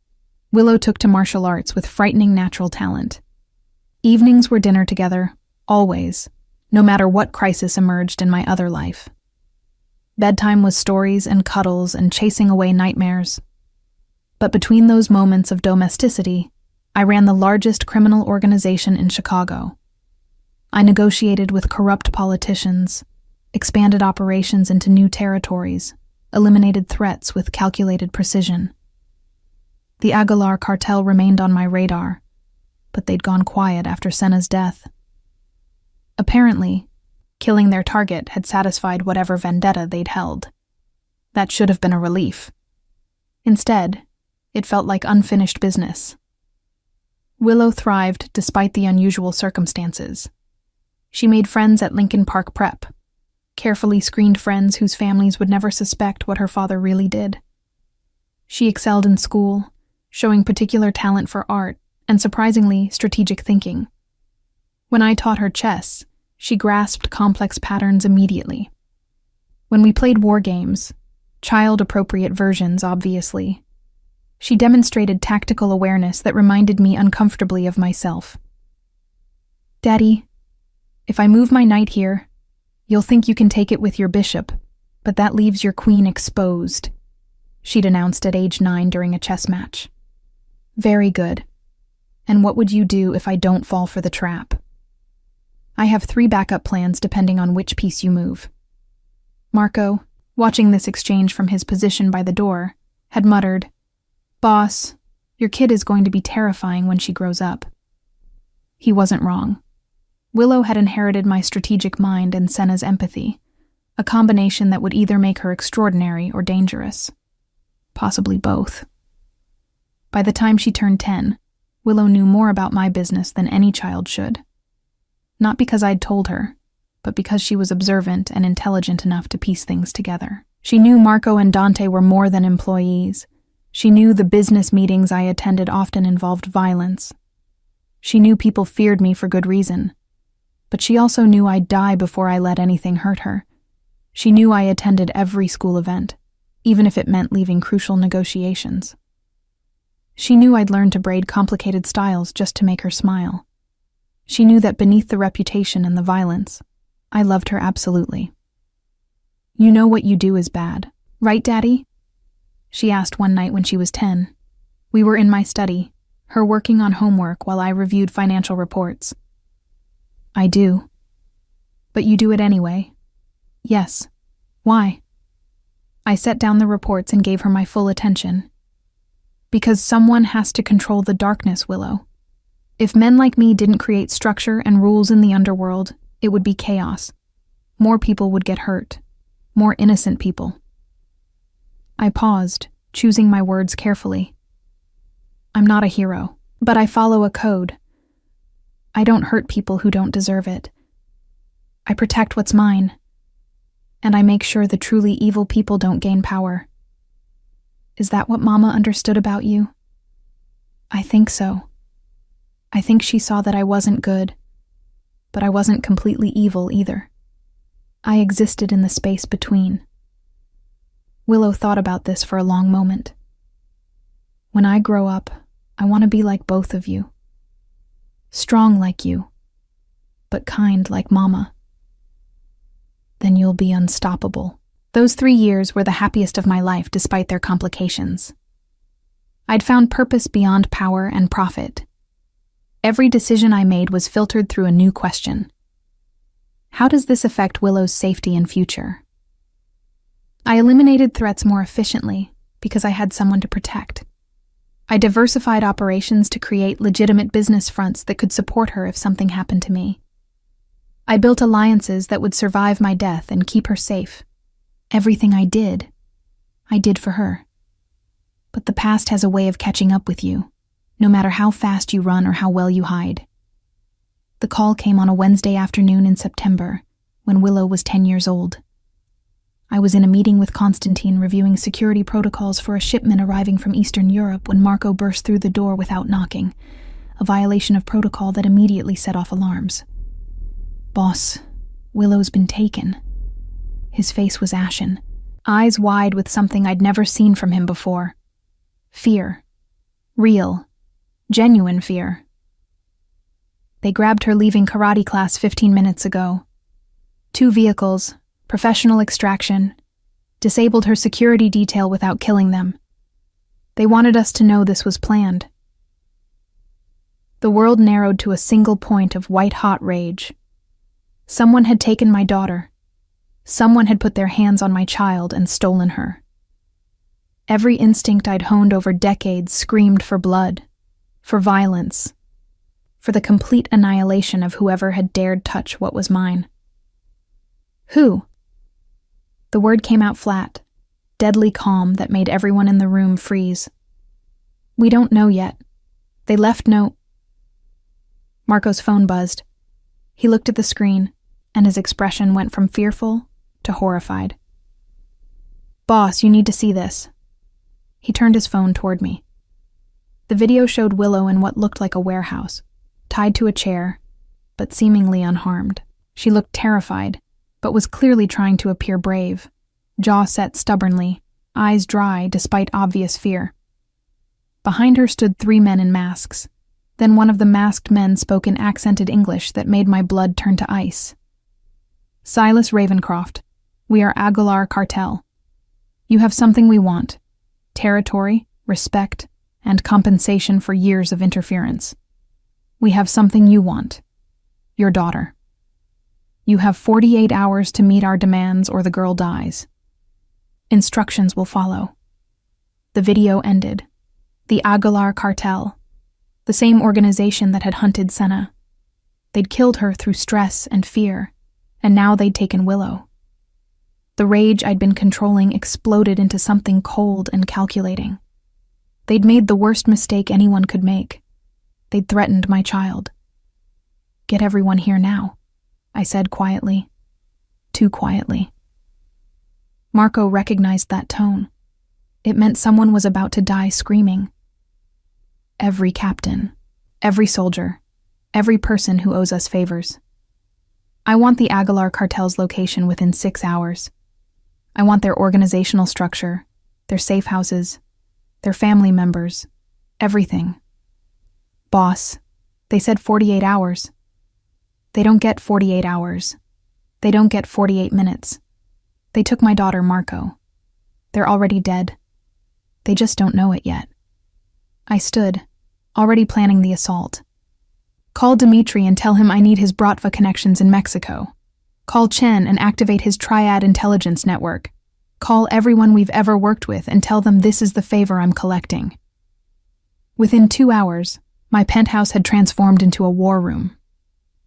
Willow took to martial arts with frightening natural talent. Evenings were dinner together, always, no matter what crisis emerged in my other life. Bedtime was stories and cuddles and chasing away nightmares. But between those moments of domesticity, I ran the largest criminal organization in Chicago. I negotiated with corrupt politicians, expanded operations into new territories, eliminated threats with calculated precision. The Aguilar cartel remained on my radar, but they'd gone quiet after Senna's death. Apparently, killing their target had satisfied whatever vendetta they'd held. That should have been a relief. Instead, it felt like unfinished business. Willow thrived despite the unusual circumstances. She made friends at Lincoln Park Prep, carefully screened friends whose families would never suspect what her father really did. She excelled in school, showing particular talent for art and surprisingly strategic thinking. When I taught her chess, she grasped complex patterns immediately. When we played war games, child-appropriate versions, obviously, she demonstrated tactical awareness that reminded me uncomfortably of myself. Daddy, if I move my knight here, you'll think you can take it with your bishop, but that leaves your queen exposed. she'd announced at age 9 during a chess match. Very good. And what would you do if I don't fall for the trap? I have 3 backup plans depending on which piece you move. Marco, watching this exchange from his position by the door, had muttered, "Boss, your kid is going to be terrifying when she grows up." He wasn't wrong. Willow had inherited my strategic mind and Senna's empathy, a combination that would either make her extraordinary or dangerous. Possibly both. By the time she turned 10, Willow knew more about my business than any child should. Not because I'd told her, but because she was observant and intelligent enough to piece things together. She knew Marco and Dante were more than employees. She knew the business meetings I attended often involved violence. She knew people feared me for good reason. But she also knew I'd die before I let anything hurt her. She knew I attended every school event, even if it meant leaving crucial negotiations. She knew I'd learned to braid complicated styles just to make her smile. She knew that beneath the reputation and the violence, I loved her absolutely. "You know what you do is bad, right, Daddy?" she asked one night when she was 10. We were in my study, her working on homework while I reviewed financial reports. "I do." "But you do it anyway." "Yes. Why?" I set down the reports and gave her my full attention. "Because someone has to control the darkness, Willow. If men like me didn't create structure and rules in the underworld, it would be chaos. More people would get hurt. More innocent people." I paused, choosing my words carefully. "I'm not a hero, but I follow a code. I don't hurt people who don't deserve it. I protect what's mine. And I make sure the truly evil people don't gain power." Is that what Mama understood about you? I think so. I think she saw that I wasn't good, but I wasn't completely evil either. I existed in the space between. Willow thought about this for a long moment. "When I grow up, I want to be like both of you. Strong like you, but kind like Mama. Then you'll be unstoppable." Those 3 years were the happiest of my life despite their complications. I'd found purpose beyond power and profit. Every decision I made was filtered through a new question. How does this affect Willow's safety and future? I eliminated threats more efficiently because I had someone to protect. I diversified operations to create legitimate business fronts that could support her if something happened to me. I built alliances that would survive my death and keep her safe. Everything I did for her. But the past has a way of catching up with you, no matter how fast you run or how well you hide. The call came on a Wednesday afternoon in September, when Willow was 10 years old. I was in a meeting with Constantine reviewing security protocols for a shipment arriving from Eastern Europe when Marco burst through the door without knocking, a violation of protocol that immediately set off alarms. "Boss, Willow's been taken." His face was ashen, eyes wide with something I'd never seen from him before. Fear. Real, genuine fear. "They grabbed her leaving karate class 15 minutes ago. 2 vehicles, professional extraction, disabled her security detail without killing them. They wanted us to know this was planned." The world narrowed to a single point of white-hot rage. Someone had taken my daughter. Someone had put their hands on my child and stolen her. Every instinct I'd honed over decades screamed for blood, for violence, for the complete annihilation of whoever had dared touch what was mine. "Who?" The word came out flat, deadly calm that made everyone in the room freeze. "We don't know yet. They left no—" Marco's phone buzzed. He looked at the screen, and his expression went from fearful to horrified. "Boss, you need to see this." He turned his phone toward me. The video showed Willow in what looked like a warehouse, tied to a chair, but seemingly unharmed. She looked terrified, but was clearly trying to appear brave, jaw set stubbornly, eyes dry despite obvious fear. Behind her stood 3 men in masks. Then one of the masked men spoke in accented English that made my blood turn to ice. "Silus Ravencraft, we are Aguilar cartel. You have something we want. territory, respect, and compensation for years of interference. We have something you want. Your daughter. You have 48 hours to meet our demands or the girl dies. Instructions will follow. The video ended. The Aguilar cartel, the same organization that had hunted Senna. They'd killed her through stress and fear, and now they'd taken Willow. The rage I'd been controlling exploded into something cold and calculating. They'd made the worst mistake anyone could make. They'd threatened my child. Get everyone here now, I said quietly. Too quietly. Marco recognized that tone. It meant someone was about to die screaming. Every captain, every soldier, every person who owes us favors. I want the Aguilar cartel's location within 6 hours. I want their organizational structure, their safe houses, their family members, everything. Boss, they said 48 hours. They don't get 48 hours. They don't get 48 minutes. They took my daughter, Marco. They're already dead. They just don't know it yet. I stood, already planning the assault. Call Dimitri and tell him I need his Bratva connections in Mexico. Call Chen and activate his Triad intelligence network. Call everyone we've ever worked with and tell them this is the favor I'm collecting. Within 2 hours, my penthouse had transformed into a war room.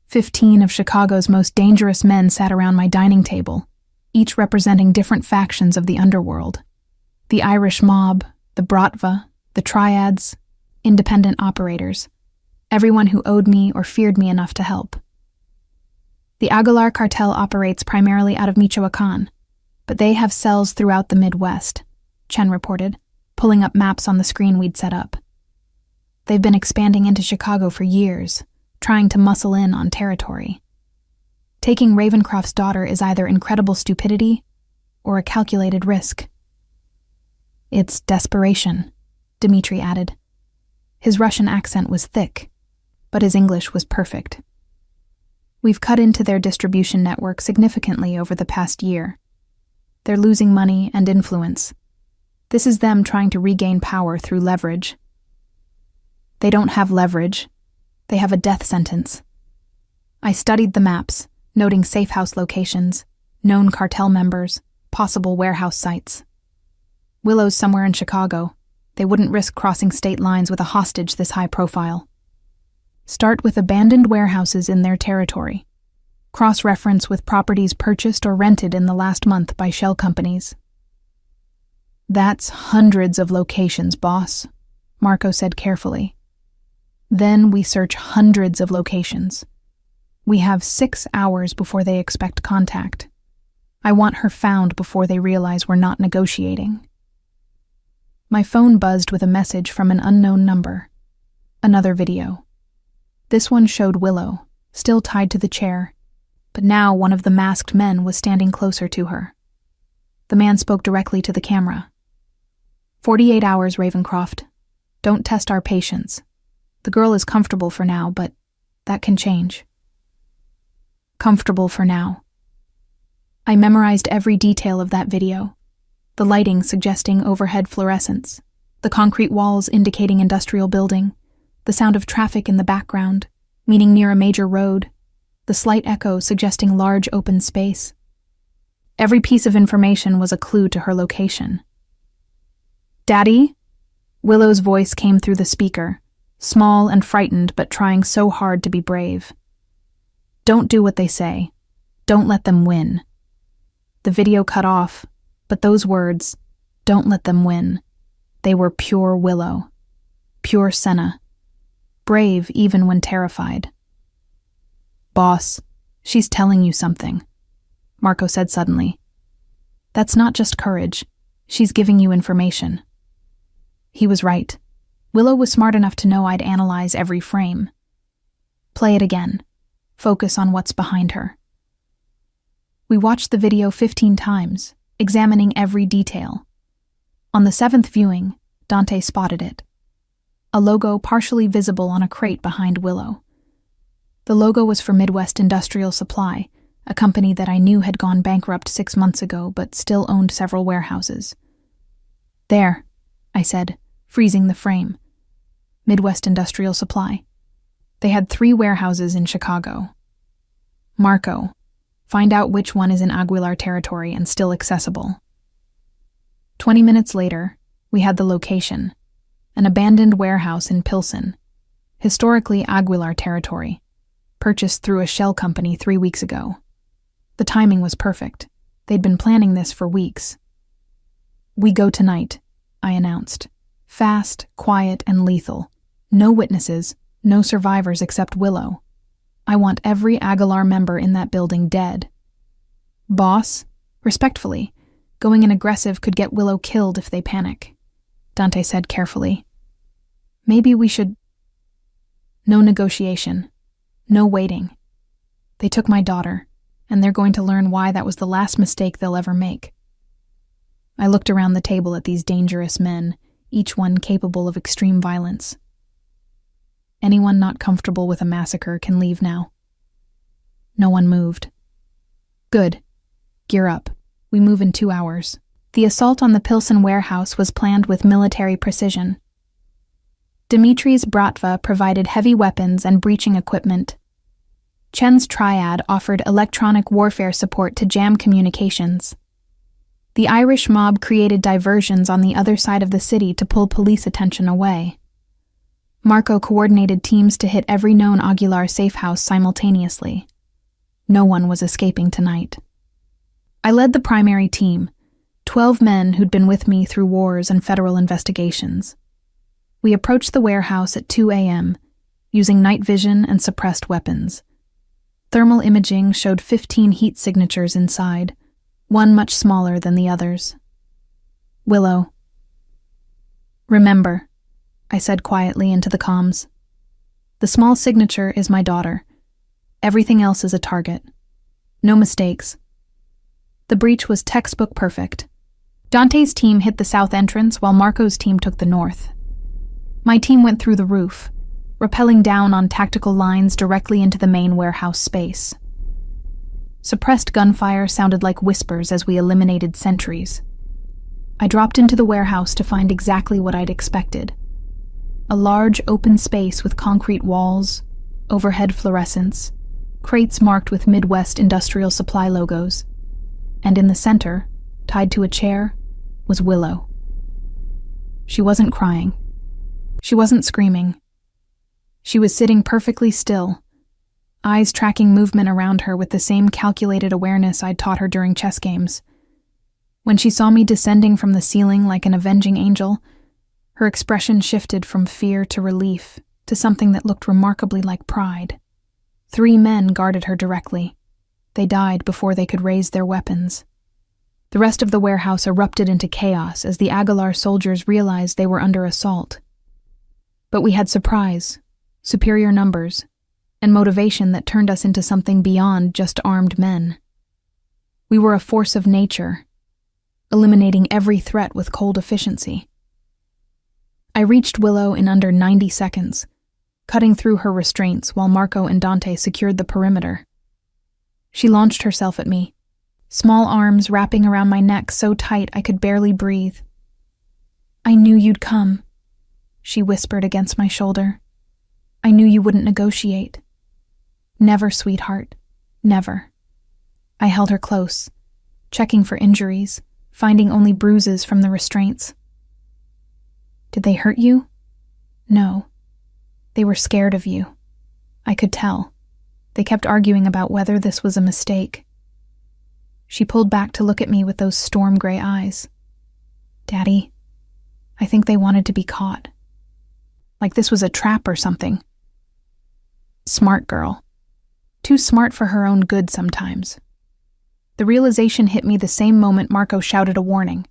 15 of Chicago's most dangerous men sat around my dining table, each representing different factions of the underworld. The Irish mob, the Bratva, the Triads, independent operators, everyone who owed me or feared me enough to help. The Aguilar cartel operates primarily out of Michoacan, but they have cells throughout the Midwest, Chen reported, pulling up maps on the screen we'd set up. They've been expanding into Chicago for years, trying to muscle in on territory. Taking Ravencraft's daughter is either incredible stupidity or a calculated risk. It's desperation, Dimitri added. His Russian accent was thick, but his English was perfect. We've cut into their distribution network significantly over the past year. They're losing money and influence. This is them trying to regain power through leverage. They don't have leverage. They have a death sentence. I studied the maps, noting safe house locations, known cartel members, possible warehouse sites. Willow's somewhere in Chicago. They wouldn't risk crossing state lines with a hostage this high profile. Start with abandoned warehouses in their territory. Cross-reference with properties purchased or rented in the last month by shell companies. That's hundreds of locations, boss, Marco said carefully. Then we search hundreds of locations. We have 6 hours before they expect contact. I want her found before they realize we're not negotiating. My phone buzzed with a message from an unknown number. Another video. This one showed Willow, still tied to the chair, but now one of the masked men was standing closer to her. The man spoke directly to the camera. 48 hours, Ravencraft. Don't test our patience. The girl is comfortable for now, but that can change. Comfortable for now. I memorized every detail of that video. The lighting suggesting overhead fluorescence, the concrete walls indicating industrial building, the sound of traffic in the background, meaning near a major road, the slight echo suggesting large open space. Every piece of information was a clue to her location. Daddy? Willow's voice came through the speaker, small and frightened but trying so hard to be brave. Don't do what they say. Don't let them win. The video cut off, but those words, don't let them win, they were pure Willow, pure Senna, brave even when terrified. Boss, she's telling you something, Marco said suddenly. That's not just courage, she's giving you information. He was right. Willow was smart enough to know I'd analyze every frame. Play it again. Focus on what's behind her. We watched the video 15 times, examining every detail. On the 7th viewing, Dante spotted it. A logo partially visible on a crate behind Willow. The logo was for Midwest Industrial Supply, a company that I knew had gone bankrupt 6 months ago but still owned several warehouses. There, I said, freezing the frame. Midwest Industrial Supply. They had 3 warehouses in Chicago. Marco, find out which one is in Aguilar territory and still accessible. 20 minutes later, we had the location, an abandoned warehouse in Pilsen, historically Aguilar territory, purchased through a shell company 3 weeks ago. The timing was perfect. They'd been planning this for weeks. We go tonight, I announced. Fast, quiet, and lethal. No witnesses, no survivors except Willow. I want every Aguilar member in that building dead. Boss, respectfully, going in aggressive could get Willow killed if they panic, Dante said carefully. Maybe we should... No negotiation. No waiting. They took my daughter, and they're going to learn why that was the last mistake they'll ever make. I looked around the table at these dangerous men, each one capable of extreme violence. Anyone not comfortable with a massacre can leave now. No one moved. Good. Gear up. We move in 2 hours. The assault on the Pilsen warehouse was planned with military precision. Dimitri's Bratva provided heavy weapons and breaching equipment. Chen's triad offered electronic warfare support to jam communications. The Irish mob created diversions on the other side of the city to pull police attention away. Marco coordinated teams to hit every known Aguilar safe house simultaneously. No one was escaping tonight. I led the primary team, 12 men who'd been with me through wars and federal investigations. We approached the warehouse at 2 a.m., using night vision and suppressed weapons. Thermal imaging showed 15 heat signatures inside, one much smaller than the others. Willow. Remember, I said quietly into the comms. The small signature is my daughter. Everything else is a target. No mistakes. The breach was textbook perfect. Dante's team hit the south entrance while Marco's team took the north. My team went through the roof, rappelling down on tactical lines directly into the main warehouse space. Suppressed gunfire sounded like whispers as we eliminated sentries. I dropped into the warehouse to find exactly what I'd expected. A large open space with concrete walls, overhead fluorescents, crates marked with Midwest Industrial Supply logos, and in the center, tied to a chair, was Willow. She wasn't crying. She wasn't screaming. She was sitting perfectly still, eyes tracking movement around her with the same calculated awareness I'd taught her during chess games. When she saw me descending from the ceiling like an avenging angel, her expression shifted from fear to relief to something that looked remarkably like pride. 3 men guarded her directly. They died before they could raise their weapons. The rest of the warehouse erupted into chaos as the Aguilar soldiers realized they were under assault. But we had surprise, superior numbers, and motivation that turned us into something beyond just armed men. We were a force of nature, eliminating every threat with cold efficiency. I reached Willow in under 90 seconds, cutting through her restraints while Marco and Dante secured the perimeter. She launched herself at me, small arms wrapping around my neck so tight I could barely breathe. "I knew you'd come," she whispered against my shoulder. "I knew you wouldn't negotiate." "Never, sweetheart. Never." I held her close, checking for injuries, finding only bruises from the restraints. "Did they hurt you?" "No. They were scared of you. I could tell. They kept arguing about whether this was a mistake." She pulled back to look at me with those storm gray eyes. "Daddy, I think they wanted to be caught. Like this was a trap or something." Smart girl. Too smart for her own good sometimes. The realization hit me the same moment Marco shouted a warning.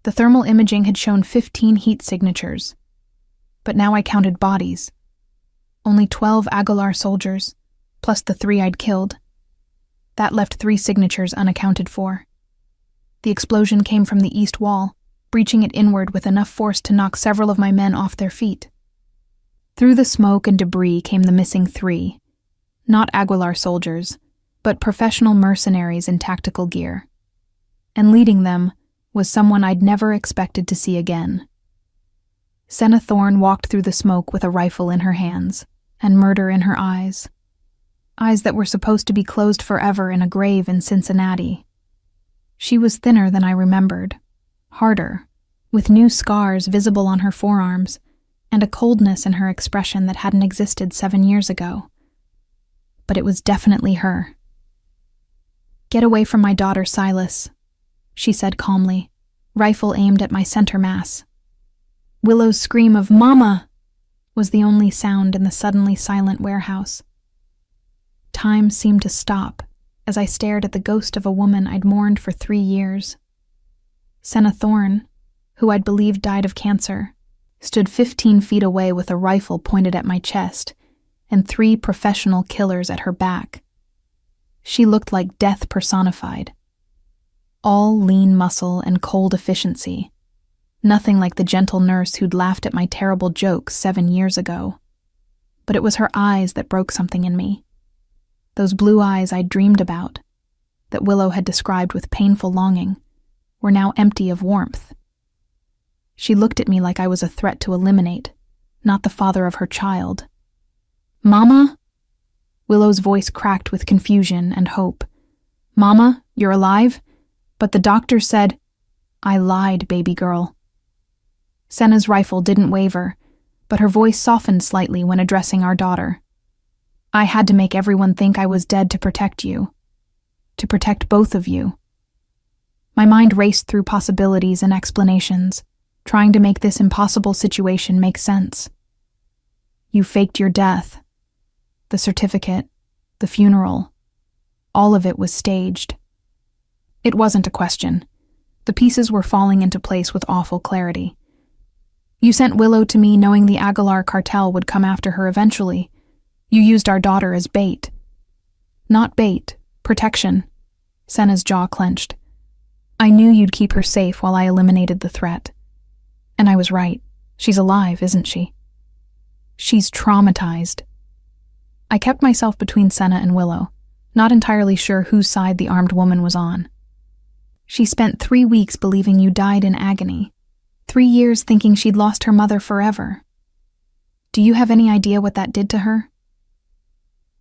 The thermal imaging had shown 15 heat signatures. But now I counted bodies. Only 12 Aguilar soldiers, plus the 3 I'd killed. That left 3 signatures unaccounted for. The explosion came from the east wall, breaching it inward with enough force to knock several of my men off their feet. Through the smoke and debris came the missing 3, not Aguilar soldiers, but professional mercenaries in tactical gear. And leading them was someone I'd never expected to see again, Senna Thorne walked through the smoke with a rifle in her hands and murder in her eyes. Eyes that were supposed to be closed forever in a grave in Cincinnati. She was thinner than I remembered, harder, with new scars visible on her forearms, and a coldness in her expression that hadn't existed 7 years ago. But it was definitely her. "Get away from my daughter, Silus," she said calmly, rifle aimed at my center mass. Willow's scream of "Mama!" was the only sound in the suddenly silent warehouse. Time seemed to stop as I stared at the ghost of a woman I'd mourned for 3 years. Senna Thorne, who I'd believed died of cancer, stood 15 feet away with a rifle pointed at my chest and 3 professional killers at her back. She looked like death personified. All lean muscle and cold efficiency. Nothing like the gentle nurse who'd laughed at my terrible jokes 7 years ago. But it was her eyes that broke something in me. Those blue eyes I'd dreamed about, that Willow had described with painful longing, were now empty of warmth. She looked at me like I was a threat to eliminate, not the father of her child. "Mama?" Willow's voice cracked with confusion and hope. "Mama, you're alive? But the doctor said—" "I lied, baby girl." Senna's rifle didn't waver, but her voice softened slightly when addressing our daughter. "I had to make everyone think I was dead to protect you. To protect both of you." My mind raced through possibilities and explanations, trying to make this impossible situation make sense. "You faked your death. The certificate, the funeral, all of it was staged." It wasn't a question. The pieces were falling into place with awful clarity. "You sent Willow to me knowing the Aguilar cartel would come after her eventually. You used our daughter as bait." "Not bait, protection." Senna's jaw clenched. "I knew you'd keep her safe while I eliminated the threat. And I was right. She's alive, isn't she?" "She's traumatized." I kept myself between Senna and Willow, not entirely sure whose side the armed woman was on. "She spent 3 weeks believing you died in agony. 3 years thinking she'd lost her mother forever. Do you have any idea what that did to her?"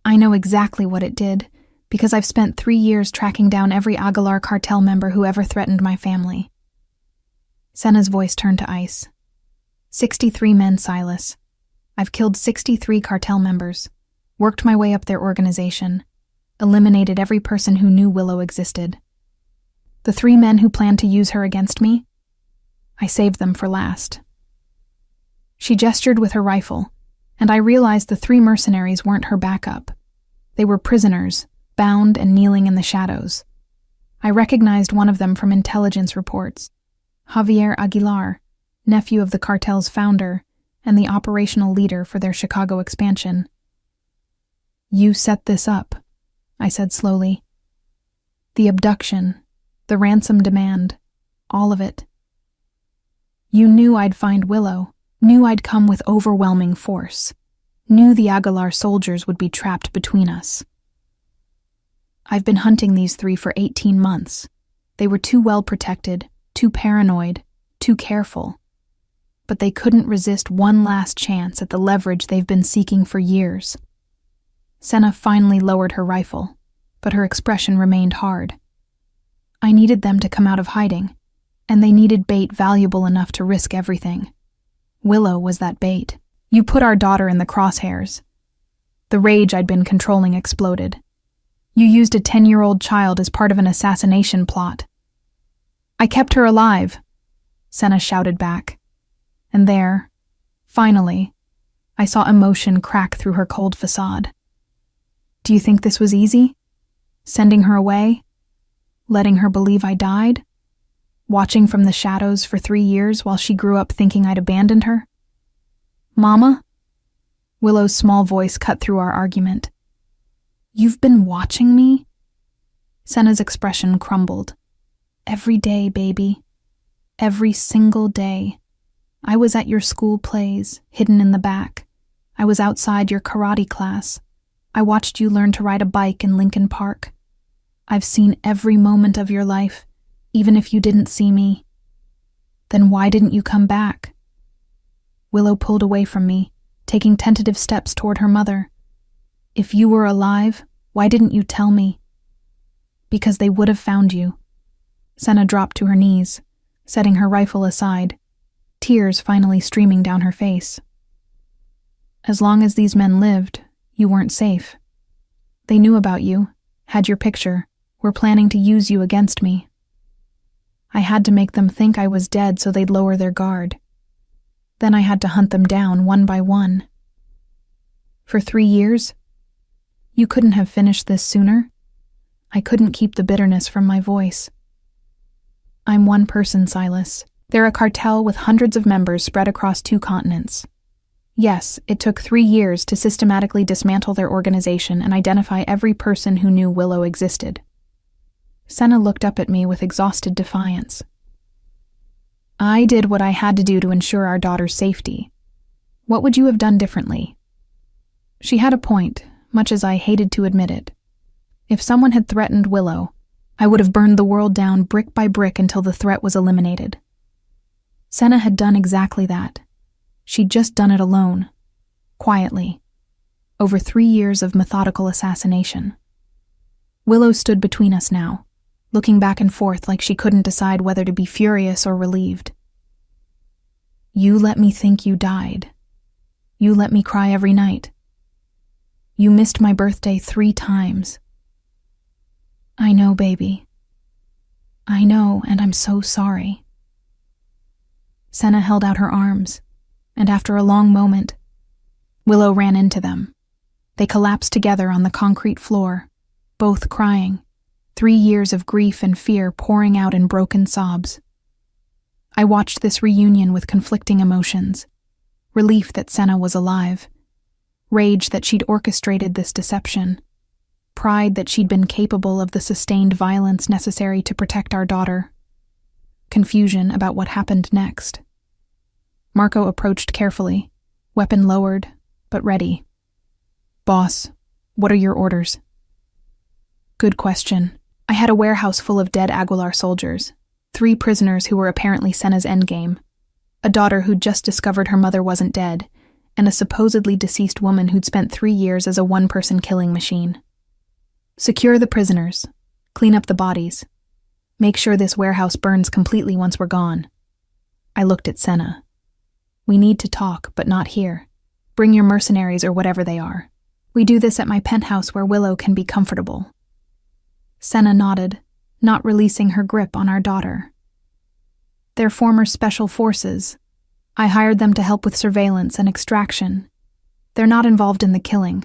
"I know exactly what it did, because I've spent 3 years tracking down every Aguilar cartel member who ever threatened my family." Senna's voice turned to ice. 63 men, Silus. I've killed 63 cartel members, worked my way up their organization, eliminated every person who knew Willow existed. The 3 men who planned to use her against me, I saved them for last." She gestured with her rifle, and I realized the 3 mercenaries weren't her backup. They were prisoners, bound and kneeling in the shadows. I recognized one of them from intelligence reports. Javier Aguilar, nephew of the cartel's founder and the operational leader for their Chicago expansion. "You set this up," I said slowly. "The abduction, the ransom demand, all of it. You knew I'd find Willow, knew I'd come with overwhelming force, knew the Aguilar soldiers would be trapped between us. I've been hunting these 3 for 18 months. They were too well protected, too paranoid, too careful. But they couldn't resist one last chance at the leverage they've been seeking for years." Senna finally lowered her rifle, but her expression remained hard. "I needed them to come out of hiding, and they needed bait valuable enough to risk everything. Willow was that bait. You put our daughter in the crosshairs." The rage I'd been controlling exploded. "You used a 10-year-old child as part of an assassination plot." "I kept her alive," Senna shouted back. And there, finally, I saw emotion crack through her cold facade. "Do you think this was easy? Sending her away? Letting her believe I died? Watching from the shadows for 3 years while she grew up thinking I'd abandoned her?" "Mama?" Willow's small voice cut through our argument. "You've been watching me?" Senna's expression crumbled. "Every day, baby. Every single day. I was at your school plays, hidden in the back. I was outside your karate class. I watched you learn to ride a bike in Lincoln Park. I've seen every moment of your life, even if you didn't see me. Then why didn't you come back?" Willow pulled away from me, taking tentative steps toward her mother. If you were alive, why didn't you tell me? Because they would have found you. Senna dropped to her knees, setting her rifle aside, tears finally streaming down her face. As long as these men lived, you weren't safe. They knew about you, had your picture, were planning to use you against me. I had to make them think I was dead so they'd lower their guard. Then I had to hunt them down one by one. For 3 years? You couldn't have finished this sooner? I couldn't keep the bitterness from my voice. I'm one person, Silus. They're a cartel with hundreds of members spread across 2 continents. Yes, it took 3 years to systematically dismantle their organization and identify every person who knew Willow existed. Senna looked up at me with exhausted defiance. I did what I had to do to ensure our daughter's safety. What would you have done differently? She had a point, much as I hated to admit it. If someone had threatened Willow, I would have burned the world down brick by brick until the threat was eliminated. Senna had done exactly that. She'd just done it alone, quietly, over 3 years of methodical assassination. Willow stood between us now, looking back and forth like she couldn't decide whether to be furious or relieved. You let me think you died. You let me cry every night. You missed my birthday 3 times. I know, baby. I know, and I'm so sorry. Senna held out her arms, and after a long moment, Willow ran into them. They collapsed together on the concrete floor, both crying, 3 years of grief and fear pouring out in broken sobs. I watched this reunion with conflicting emotions: relief that Senna was alive, rage that she'd orchestrated this deception, pride that she'd been capable of the sustained violence necessary to protect our daughter, confusion about what happened next. Marco approached carefully, weapon lowered, but ready. Boss, what are your orders? Good question. I had a warehouse full of dead Aguilar soldiers, 3 prisoners who were apparently Senna's endgame, a daughter who'd just discovered her mother wasn't dead, and a supposedly deceased woman who'd spent 3 years as a one-person killing machine. Secure the prisoners. Clean up the bodies. Make sure this warehouse burns completely once we're gone. I looked at Senna. We need to talk, but not here. Bring your mercenaries or whatever they are. We do this at my penthouse where Willow can be comfortable. Senna nodded, not releasing her grip on our daughter. They're former special forces. I hired them to help with surveillance and extraction. They're not involved in the killing.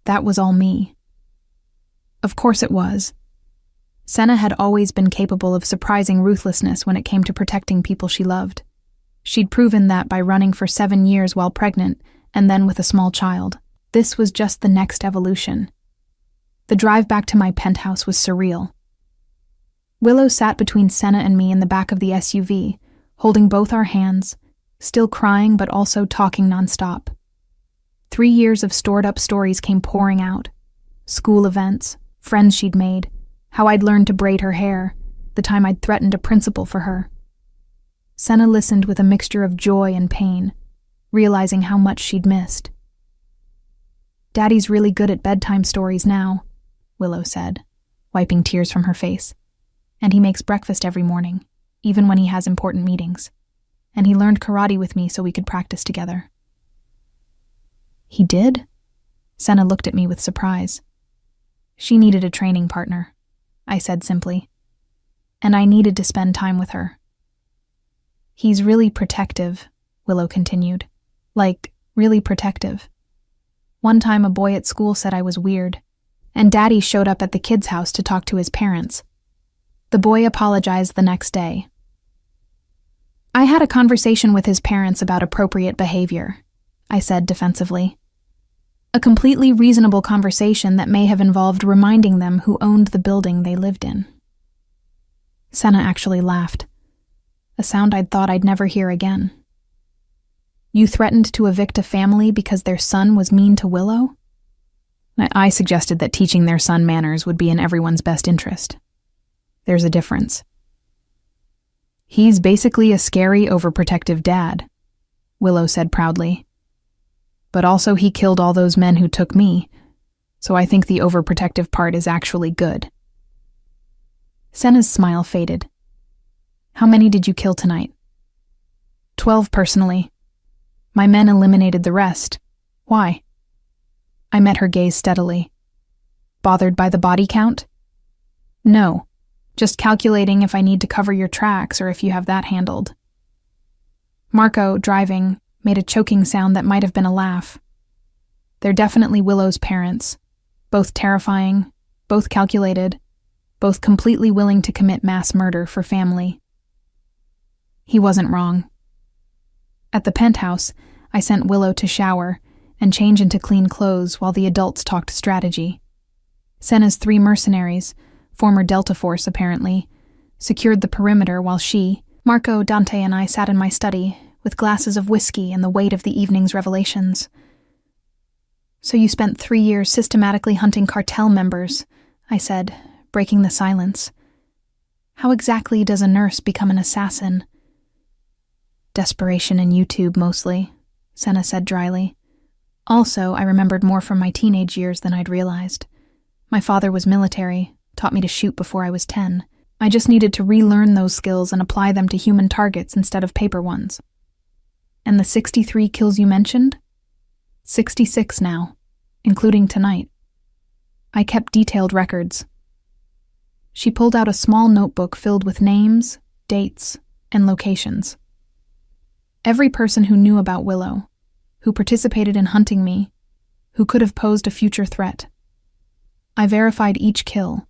That was all me. Of course it was. Senna had always been capable of surprising ruthlessness when it came to protecting people she loved. She'd proven that by running for 7 years while pregnant, and then with a small child. This was just the next evolution. The drive back to my penthouse was surreal. Willow sat between Senna and me in the back of the SUV, holding both our hands, still crying but also talking nonstop. 3 years of stored-up stories came pouring out. School events, friends she'd made, how I'd learned to braid her hair, the time I'd threatened a principal for her. Senna listened with a mixture of joy and pain, realizing how much she'd missed. Daddy's really good at bedtime stories now, Willow said, wiping tears from her face. And he makes breakfast every morning, even when he has important meetings. And he learned karate with me so we could practice together. He did? Senna looked at me with surprise. She needed a training partner, I said simply. And I needed to spend time with her. He's really protective, Willow continued. Like, really protective. One time a boy at school said I was weird, and Daddy showed up at the kid's house to talk to his parents. The boy apologized the next day. I had a conversation with his parents about appropriate behavior, I said defensively. A completely reasonable conversation that may have involved reminding them who owned the building they lived in. Senna actually laughed, a sound I'd thought I'd never hear again. You threatened to evict a family because their son was mean to Willow? I suggested that teaching their son manners would be in everyone's best interest. There's a difference. He's basically a scary, overprotective dad. Willow said proudly. But also he killed all those men who took me, so I think the overprotective part is actually good. Senna's smile faded. How many did you kill tonight? 12 personally. My men eliminated the rest. Why? I met her gaze steadily. Bothered by the body count? No, just calculating if I need to cover your tracks or if you have that handled. Marco, driving, made a choking sound that might have been a laugh. They're definitely Willow's parents, both terrifying, both calculated, both completely willing to commit mass murder for family. He wasn't wrong. At the penthouse, I sent Willow to shower and change into clean clothes while the adults talked strategy. Senna's 3 mercenaries, former Delta Force apparently, secured the perimeter while she, Marco, Dante, and I sat in my study with glasses of whiskey and the weight of the evening's revelations. So you spent 3 years systematically hunting cartel members, I said, breaking the silence. How exactly does a nurse become an assassin? Desperation and YouTube mostly, Senna said dryly. Also, I remembered more from my teenage years than I'd realized. My father was military, taught me to shoot before I was 10. I just needed to relearn those skills and apply them to human targets instead of paper ones. And the 63 kills you mentioned? 66 now, including tonight. I kept detailed records. She pulled out a small notebook filled with names, dates, and locations. Every person who knew about Willow, who participated in hunting me, who could have posed a future threat. I verified each kill,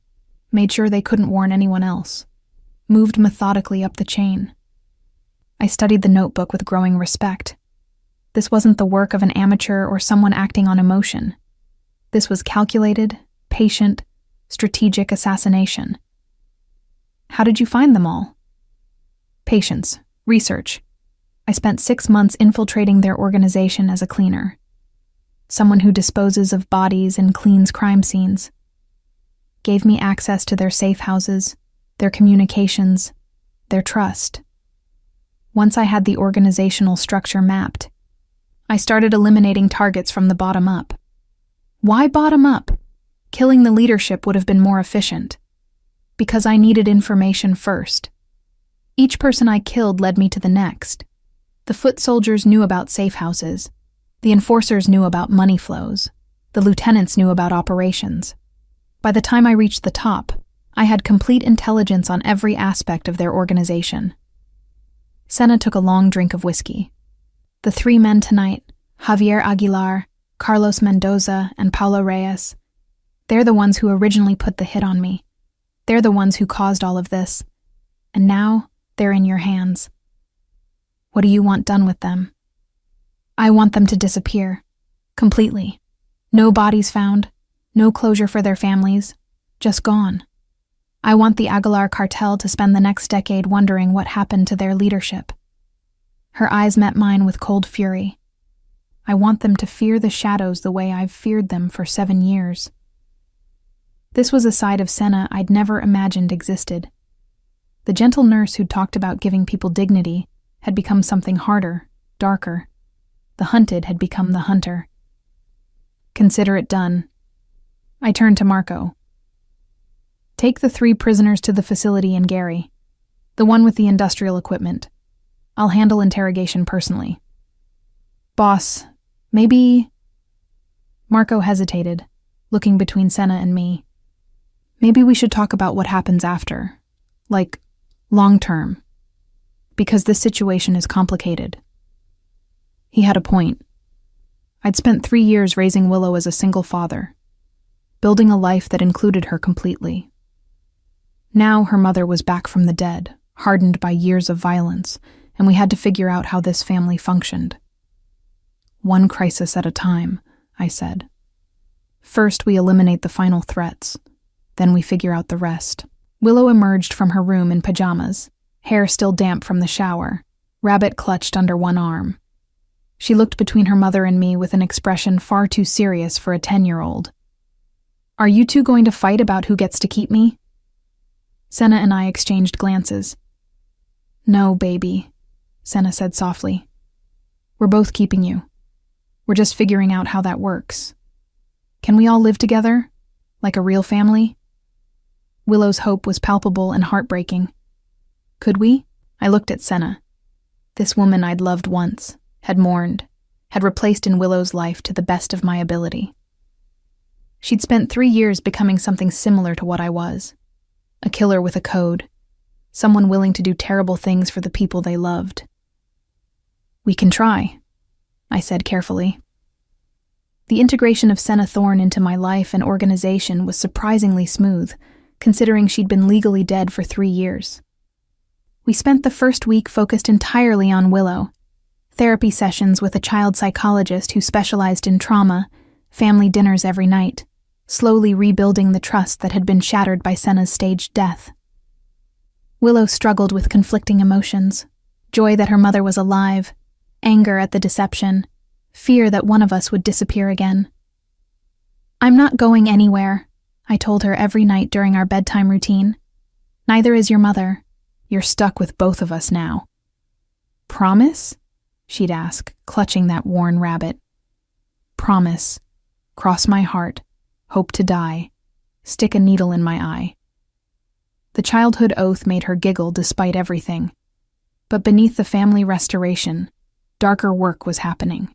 made sure they couldn't warn anyone else, moved methodically up the chain. I studied the notebook with growing respect. This wasn't the work of an amateur or someone acting on emotion. This was calculated, patient, strategic assassination. How did you find them all? Patience, research. I spent 6 months infiltrating their organization as a cleaner. Someone who disposes of bodies and cleans crime scenes. Gave me access to their safe houses, their communications, their trust. Once I had the organizational structure mapped, I started eliminating targets from the bottom up. Why bottom up? Killing the leadership would have been more efficient. Because I needed information first. Each person I killed led me to the next. The foot soldiers knew about safe houses. The enforcers knew about money flows. The lieutenants knew about operations. By the time I reached the top, I had complete intelligence on every aspect of their organization. Senna took a long drink of whiskey. The 3 men tonight, Javier Aguilar, Carlos Mendoza, and Paulo Reyes, they're the ones who originally put the hit on me. They're the ones who caused all of this. And now, they're in your hands. What do you want done with them? I want them to disappear. Completely. No bodies found. No closure for their families. Just gone. I want the Aguilar cartel to spend the next decade wondering what happened to their leadership. Her eyes met mine with cold fury. I want them to fear the shadows the way I've feared them for 7 years. This was a side of Senna I'd never imagined existed. The gentle nurse who'd talked about giving people dignity had become something harder, darker. The hunted had become the hunter. Consider it done. I turned to Marco. Take the 3 prisoners to the facility in Gary, the one with the industrial equipment. I'll handle interrogation personally. Boss, maybe... Marco hesitated, looking between Senna and me. Maybe we should talk about what happens after. Like, long-term. Because this situation is complicated. He had a point. I'd spent 3 years raising Willow as a single father, building a life that included her completely. Now her mother was back from the dead, hardened by years of violence, and we had to figure out how this family functioned. One crisis at a time, I said. First, we eliminate the final threats. Then we figure out the rest. Willow emerged from her room in pajamas, hair still damp from the shower, rabbit clutched under one arm. She looked between her mother and me with an expression far too serious for a 10-year-old. Are you two going to fight about who gets to keep me? Senna and I exchanged glances. No, baby, Senna said softly. We're both keeping you. We're just figuring out how that works. Can we all live together? Like a real family? Willow's hope was palpable and heartbreaking. Could we? I looked at Senna. This woman I'd loved once, had mourned, had replaced in Willow's life to the best of my ability. She'd spent 3 years becoming something similar to what I was. A killer with a code. Someone willing to do terrible things for the people they loved. We can try, I said carefully. The integration of Senna Thorne into my life and organization was surprisingly smooth, considering she'd been legally dead for 3 years. We spent the first week focused entirely on Willow. Therapy sessions with a child psychologist who specialized in trauma, family dinners every night, slowly rebuilding the trust that had been shattered by Senna's staged death. Willow struggled with conflicting emotions, joy that her mother was alive, anger at the deception, fear that one of us would disappear again. I'm not going anywhere, I told her every night during our bedtime routine. Neither is your mother. You're stuck with both of us now. Promise? She'd ask, clutching that worn rabbit. Promise. Cross my heart. Hope to die. Stick a needle in my eye. The childhood oath made her giggle despite everything. But beneath the family restoration, darker work was happening.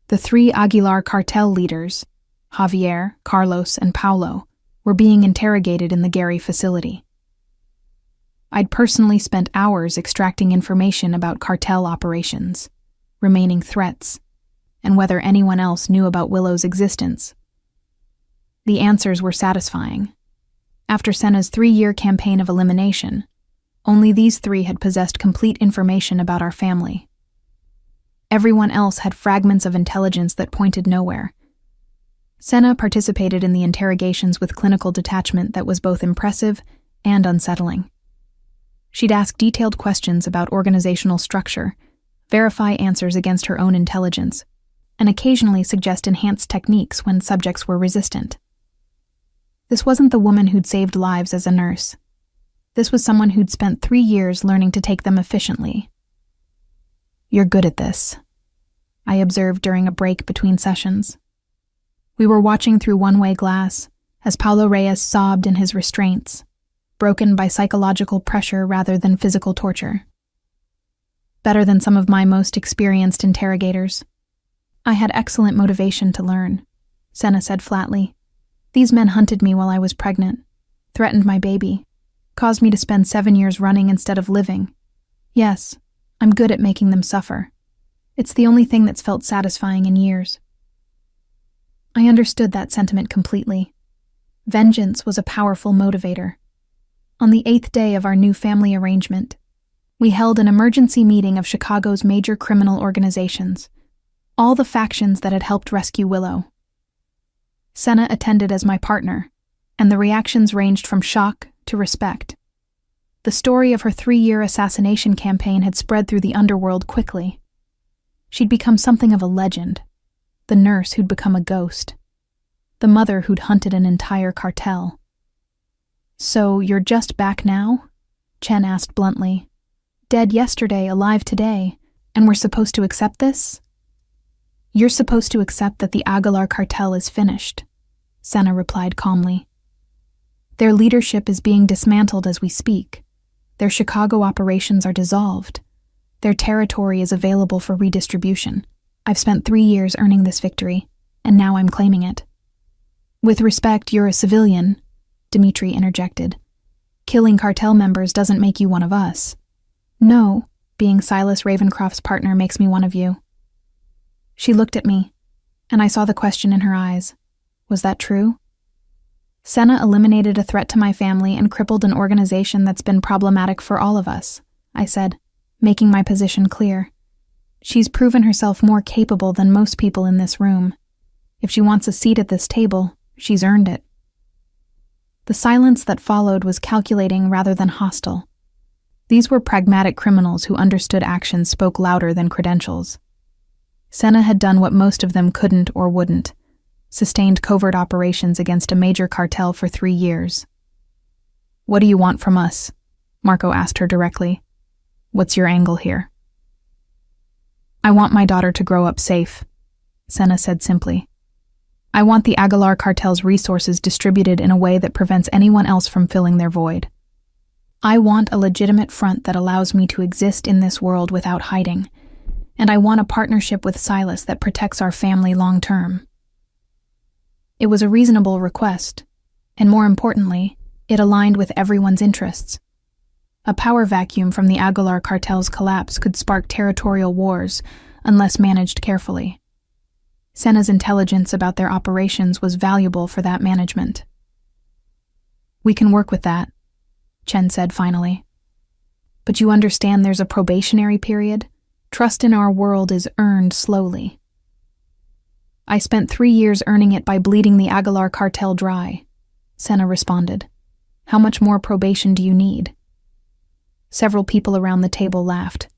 The 3 Aguilar cartel leaders, Javier, Carlos, and Paulo, were being interrogated in the Gary facility. I'd personally spent hours extracting information about cartel operations, remaining threats, and whether anyone else knew about Willow's existence. The answers were satisfying. After Senna's 3-year campaign of elimination, only these 3 had possessed complete information about our family. Everyone else had fragments of intelligence that pointed nowhere. Senna participated in the interrogations with clinical detachment that was both impressive and unsettling. She'd ask detailed questions about organizational structure, verify answers against her own intelligence, and occasionally suggest enhanced techniques when subjects were resistant. This wasn't the woman who'd saved lives as a nurse. This was someone who'd spent 3 years learning to take them efficiently. You're good at this, I observed during a break between sessions. We were watching through one-way glass as Paulo Reyes sobbed in his restraints, broken by psychological pressure rather than physical torture. Better than some of my most experienced interrogators. I had excellent motivation to learn, Senna said flatly. These men hunted me while I was pregnant, threatened my baby, caused me to spend 7 years running instead of living. Yes, I'm good at making them suffer. It's the only thing that's felt satisfying in years. I understood that sentiment completely. Vengeance was a powerful motivator. On the 8th day of our new family arrangement, we held an emergency meeting of Chicago's major criminal organizations, all the factions that had helped rescue Willow. Senna attended as my partner, and the reactions ranged from shock to respect. The story of her 3-year assassination campaign had spread through the underworld quickly. She'd become something of a legend, the nurse who'd become a ghost, the mother who'd hunted an entire cartel. So you're just back now? Chen asked bluntly. Dead yesterday, alive today, and we're supposed to accept this? You're supposed to accept that the Aguilar cartel is finished, Senna replied calmly. Their leadership is being dismantled as we speak. Their Chicago operations are dissolved. Their territory is available for redistribution. I've spent 3 years earning this victory, and now I'm claiming it. With respect, you're a civilian, Dmitri interjected. Killing cartel members doesn't make you one of us. No, being Silus Ravencraft's partner makes me one of you. She looked at me, and I saw the question in her eyes. Was that true? Senna eliminated a threat to my family and crippled an organization that's been problematic for all of us, I said, making my position clear. She's proven herself more capable than most people in this room. If she wants a seat at this table, she's earned it. The silence that followed was calculating rather than hostile. These were pragmatic criminals who understood actions spoke louder than credentials. Senna had done what most of them couldn't or wouldn't, sustained covert operations against a major cartel for 3 years. What do you want from us? Marco asked her directly. What's your angle here? I want my daughter to grow up safe, Senna said simply. I want the Aguilar cartel's resources distributed in a way that prevents anyone else from filling their void. I want a legitimate front that allows me to exist in this world without hiding, and I want a partnership with Silus that protects our family long term. It was a reasonable request, and more importantly, it aligned with everyone's interests. A power vacuum from the Aguilar cartel's collapse could spark territorial wars unless managed carefully. Senna's intelligence about their operations was valuable for that management. We can work with that, Chen said finally. But you understand there's a probationary period? Trust in our world is earned slowly. I spent 3 years earning it by bleeding the Aguilar cartel dry, Senna responded. How much more probation do you need? Several people around the table laughed.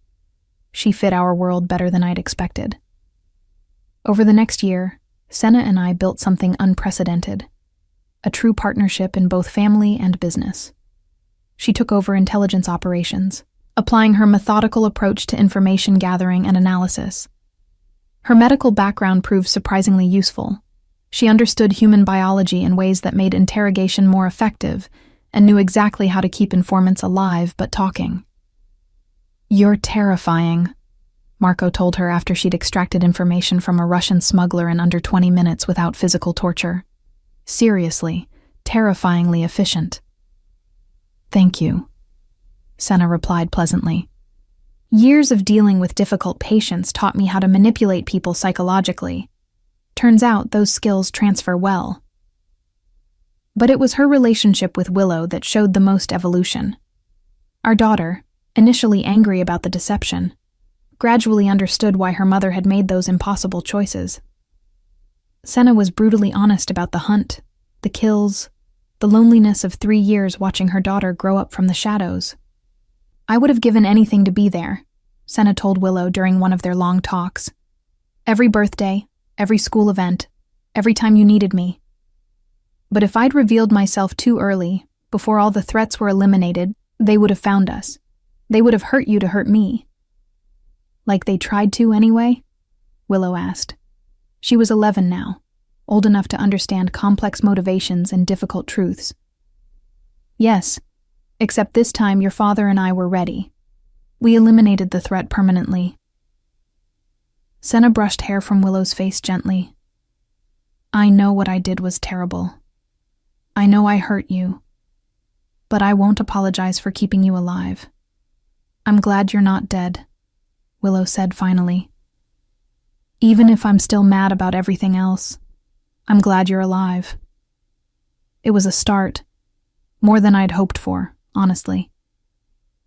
She fit our world better than I'd expected. Over the next year, Senna and I built something unprecedented, a true partnership in both family and business. She took over intelligence operations, applying her methodical approach to information gathering and analysis. Her medical background proved surprisingly useful. She understood human biology in ways that made interrogation more effective and knew exactly how to keep informants alive but talking. You're terrifying, Marco told her after she'd extracted information from a Russian smuggler in under 20 minutes without physical torture. Seriously, terrifyingly efficient. Thank you, Senna replied pleasantly. Years of dealing with difficult patients taught me how to manipulate people psychologically. Turns out those skills transfer well. But it was her relationship with Willow that showed the most evolution. Our daughter, initially angry about the deception, gradually understood why her mother had made those impossible choices. Senna was brutally honest about the hunt, the kills, the loneliness of 3 years watching her daughter grow up from the shadows. I would have given anything to be there, Senna told Willow during one of their long talks. Every birthday, every school event, every time you needed me. But if I'd revealed myself too early, before all the threats were eliminated, they would have found us. They would have hurt you to hurt me. Like they tried to anyway? Willow asked. She was 11 now, old enough to understand complex motivations and difficult truths. Yes, except this time your father and I were ready. We eliminated the threat permanently. Senna brushed hair from Willow's face gently. I know what I did was terrible. I know I hurt you. But I won't apologize for keeping you alive. I'm glad you're not dead, Willow said finally. Even if I'm still mad about everything else, I'm glad you're alive. It was a start, more than I'd hoped for, honestly.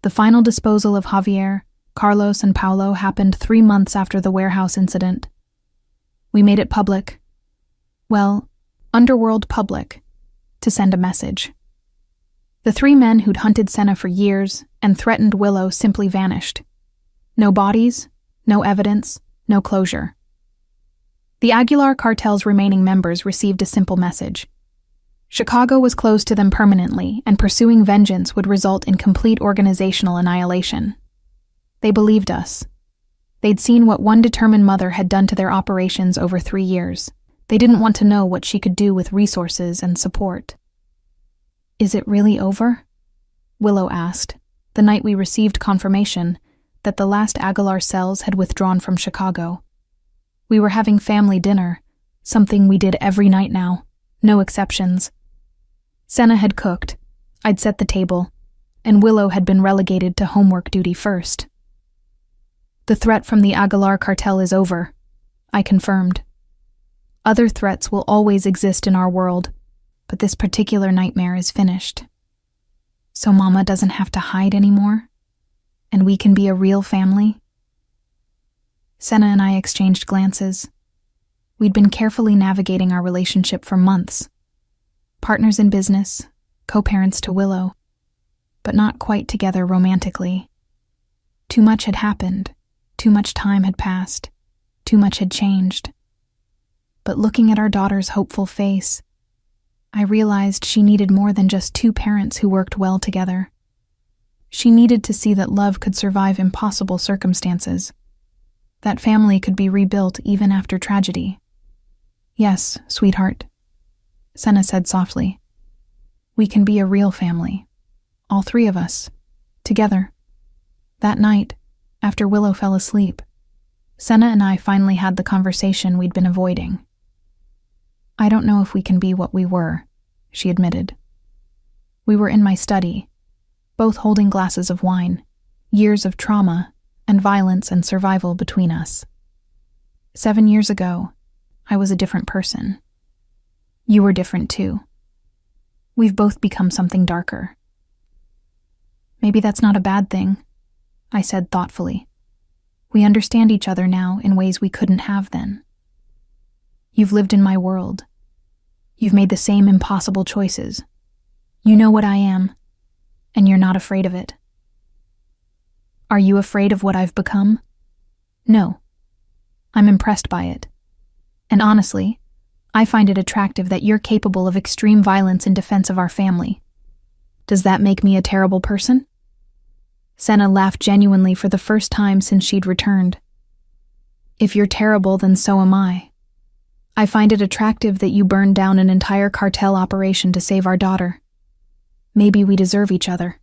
The final disposal of Javier, Carlos, and Paulo happened 3 months after the warehouse incident. We made it public. Well, underworld public, to send a message. The 3 men who'd hunted Senna for years and threatened Willow simply vanished. No bodies, no evidence, no closure. The Aguilar cartel's remaining members received a simple message. Chicago was closed to them permanently, and pursuing vengeance would result in complete organizational annihilation. They believed us. They'd seen what one determined mother had done to their operations over 3 years. They didn't want to know what she could do with resources and support. Is it really over? Willow asked, the night we received confirmation that the last Aguilar cells had withdrawn from Chicago. We were having family dinner, something we did every night now, no exceptions. Senna had cooked, I'd set the table, and Willow had been relegated to homework duty first. The threat from the Aguilar cartel is over, I confirmed. Other threats will always exist in our world, but this particular nightmare is finished. So Mama doesn't have to hide anymore, and we can be a real family? Senna and I exchanged glances. We'd been carefully navigating our relationship for months. Partners in business, co-parents to Willow, but not quite together romantically. Too much had happened, too much time had passed, too much had changed. But looking at our daughter's hopeful face, I realized she needed more than just 2 parents who worked well together. She needed to see that love could survive impossible circumstances. that family could be rebuilt even after tragedy. Yes, sweetheart, Senna said softly. We can be a real family. All three of us. Together. That night, after Willow fell asleep, Senna and I finally had the conversation we'd been avoiding. I don't know if we can be what we were, she admitted. We were in my study, both holding glasses of wine, years of trauma and violence and survival between us. 7 years ago, I was a different person. You were different too. We've both become something darker. Maybe that's not a bad thing, I said thoughtfully. We understand each other now in ways we couldn't have then. You've lived in my world. You've made the same impossible choices. You know what I am, and you're not afraid of it. Are you afraid of what I've become? No. I'm impressed by it. And honestly, I find it attractive that you're capable of extreme violence in defense of our family. Does that make me a terrible person? Senna laughed genuinely for the first time since she'd returned. If you're terrible, then so am I. I find it attractive that you burned down an entire cartel operation to save our daughter. Maybe we deserve each other.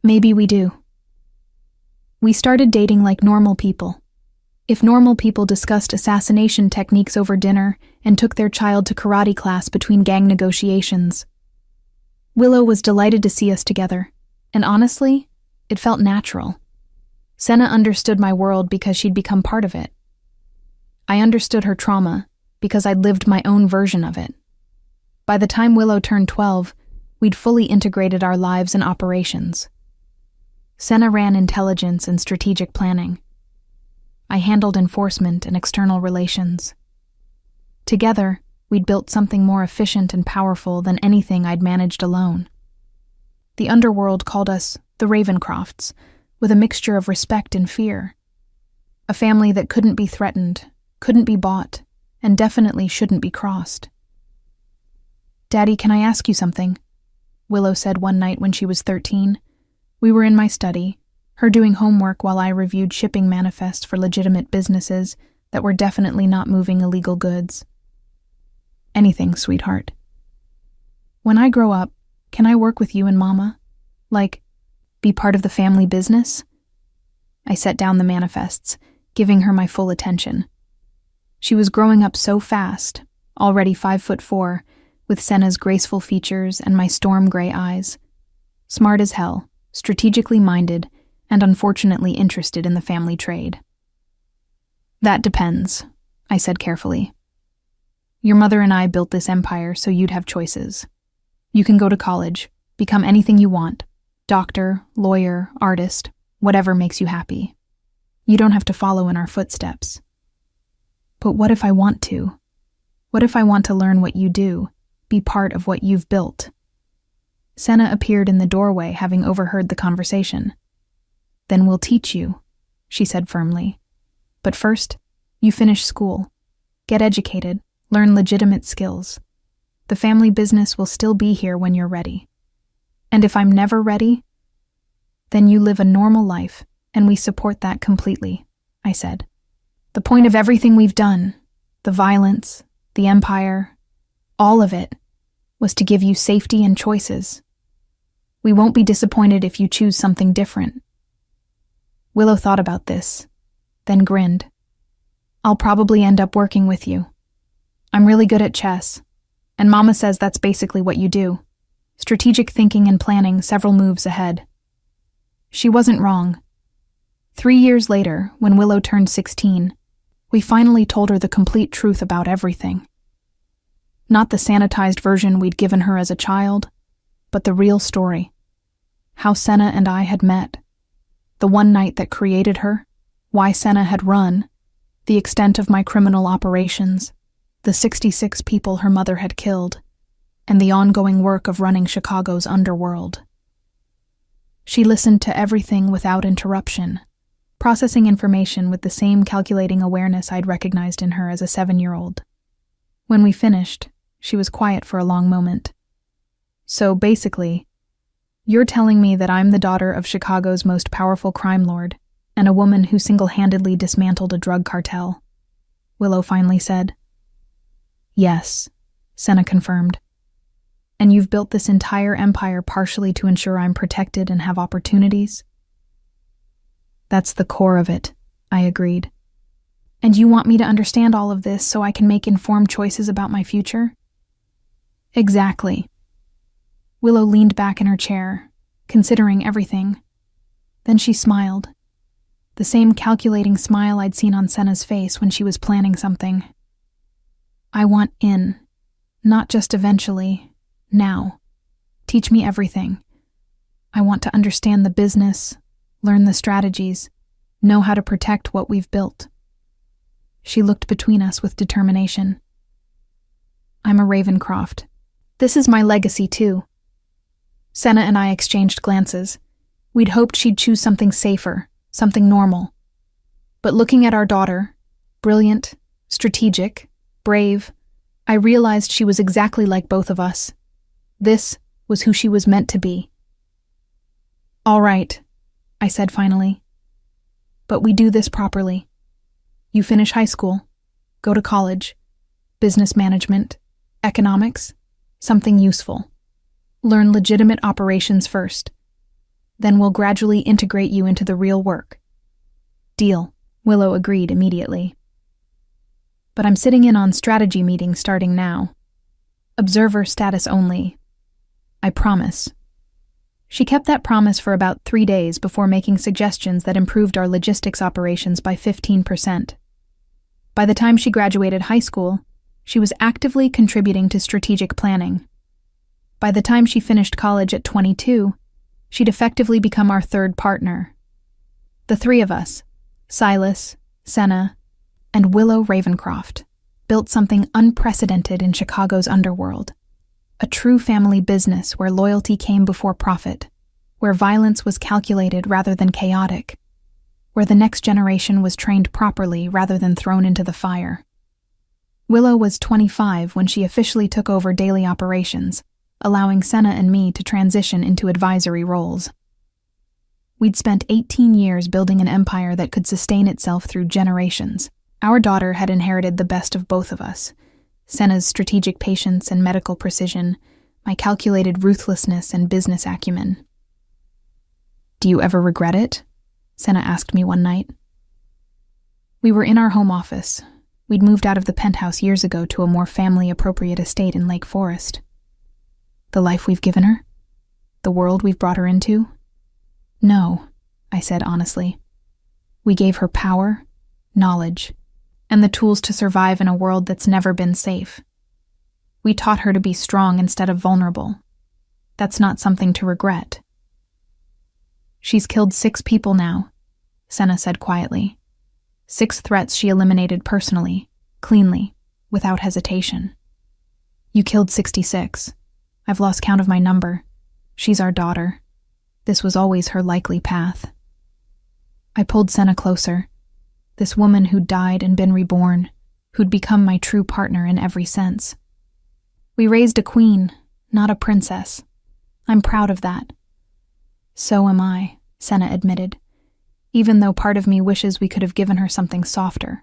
Maybe we do. We started dating like normal people. If normal people discussed assassination techniques over dinner and took their child to karate class between gang negotiations. Willow was delighted to see us together, and honestly, it felt natural. Senna understood my world because she'd become part of it. I understood her trauma because I'd lived my own version of it. By the time Willow turned 12, we'd fully integrated our lives and operations. Senna ran intelligence and strategic planning. I handled enforcement and external relations. Together, we'd built something more efficient and powerful than anything I'd managed alone. The underworld called us the Ravencrafts, with a mixture of respect and fear. A family that couldn't be threatened, couldn't be bought, and definitely shouldn't be crossed. Daddy, can I ask you something? Willow said one night when she was 13. We were in my study, her doing homework while I reviewed shipping manifests for legitimate businesses that were definitely not moving illegal goods. Anything, sweetheart. When I grow up, can I work with you and Mama? Like, be part of the family business? I set down the manifests, giving her my full attention. She was growing up so fast, already 5'4", with Senna's graceful features and my storm gray eyes. Smart as hell, strategically minded, and unfortunately interested in the family trade. That depends, I said carefully. Your mother and I built this empire so you'd have choices. You can go to college, become anything you want, doctor, lawyer, artist, whatever makes you happy. You don't have to follow in our footsteps. But what if I want to? What if I want to learn what you do, be part of what you've built? Senna appeared in the doorway, having overheard the conversation. Then we'll teach you, she said firmly. But first, you finish school. Get educated, learn legitimate skills. The family business will still be here when you're ready. And if I'm never ready, then you live a normal life, and we support that completely, I said. The point of everything we've done, the violence, the empire, all of it, was to give you safety and choices. We won't be disappointed if you choose something different. Willow thought about this, then grinned. I'll probably end up working with you. I'm really good at chess, and Mama says that's basically what you do. Strategic thinking and planning several moves ahead. She wasn't wrong. 3 years later, when Willow turned 16, we finally told her the complete truth about everything. Not the sanitized version we'd given her as a child, but the real story. How Senna and I had met. The one night that created her, why Senna had run, the extent of my criminal operations, the 66 people her mother had killed, and the ongoing work of running Chicago's underworld. She listened to everything without interruption, processing information with the same calculating awareness I'd recognized in her as a 7-year-old. When we finished, she was quiet for a long moment. So basically, you're telling me that I'm the daughter of Chicago's most powerful crime lord, and a woman who single-handedly dismantled a drug cartel, Willow finally said. Yes, Senna confirmed. And you've built this entire empire partially to ensure I'm protected and have opportunities? That's the core of it, I agreed. And you want me to understand all of this so I can make informed choices about my future? Exactly. Willow leaned back in her chair, considering everything. Then she smiled. The same calculating smile I'd seen on Senna's face when she was planning something. I want in, not just eventually, now. Teach me everything. I want to understand the business, learn the strategies, know how to protect what we've built. She looked between us with determination. I'm a Ravencraft. This is my legacy, too. Senna and I exchanged glances. We'd hoped she'd choose something safer, something normal. But looking at our daughter, brilliant, strategic, brave, I realized she was exactly like both of us. This was who she was meant to be. All right, I said finally. But we do this properly. You finish high school, go to college, business management, economics, something useful. Learn legitimate operations first. Then we'll gradually integrate you into the real work. Deal, Willow agreed immediately. But I'm sitting in on strategy meetings starting now. Observer status only. I promise. She kept that promise for about 3 days before making suggestions that improved our logistics operations by 15%. By the time she graduated high school, she was actively contributing to strategic planning. By the time she finished college at 22, she'd effectively become our third partner. The three of us, Silus, Senna, and Willow Ravencraft, built something unprecedented in Chicago's underworld. A true family business where loyalty came before profit, where violence was calculated rather than chaotic, where the next generation was trained properly rather than thrown into the fire. Willow was 25 when she officially took over daily operations, allowing Senna and me to transition into advisory roles. We'd spent 18 years building an empire that could sustain itself through generations. Our daughter had inherited the best of both of us, Senna's strategic patience and medical precision, my calculated ruthlessness and business acumen. Do you ever regret it? Senna asked me one night. We were in our home office. We'd moved out of the penthouse years ago to a more family-appropriate estate in Lake Forest. The life we've given her? The world we've brought her into? No, I said honestly. We gave her power, knowledge, and the tools to survive in a world that's never been safe. We taught her to be strong instead of vulnerable. That's not something to regret. She's killed 6 people now, Senna said quietly. 6 threats she eliminated personally, cleanly, without hesitation. You killed 66. I've lost count of my number. She's our daughter. This was always her likely path. I pulled Senna closer. This woman who'd died and been reborn, who'd become my true partner in every sense. We raised a queen, not a princess. I'm proud of that. So am I, Senna admitted, even though part of me wishes we could have given her something softer.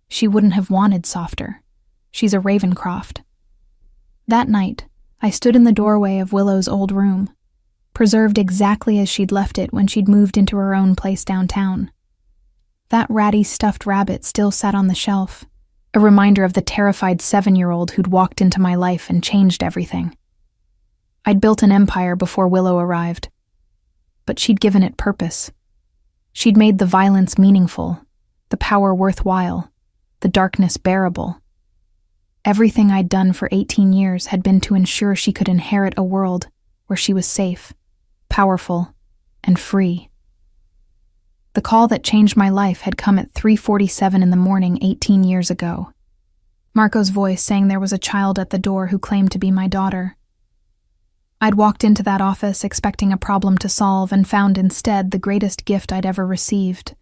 She wouldn't have wanted softer. She's a Ravencraft. That night, I stood in the doorway of Willow's old room, preserved exactly as she'd left it when she'd moved into her own place downtown. That ratty stuffed rabbit still sat on the shelf, a reminder of the terrified 7-year-old who'd walked into my life and changed everything. I'd built an empire before Willow arrived, but she'd given it purpose. She'd made the violence meaningful, the power worthwhile, the darkness bearable. Everything I'd done for 18 years had been to ensure she could inherit a world where she was safe, powerful, and free. The call that changed my life had come at 3:47 in the morning 18 years ago. Marco's voice saying there was a child at the door who claimed to be my daughter. I'd walked into that office expecting a problem to solve and found instead the greatest gift I'd ever received.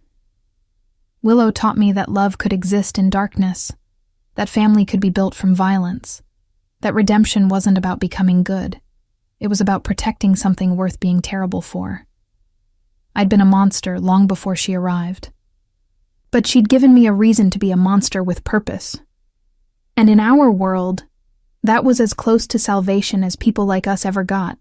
Willow taught me that love could exist in darkness, that family could be built from violence, that redemption wasn't about becoming good. It was about protecting something worth being terrible for. I'd been a monster long before she arrived. But she'd given me a reason to be a monster with purpose. And in our world, that was as close to salvation as people like us ever got.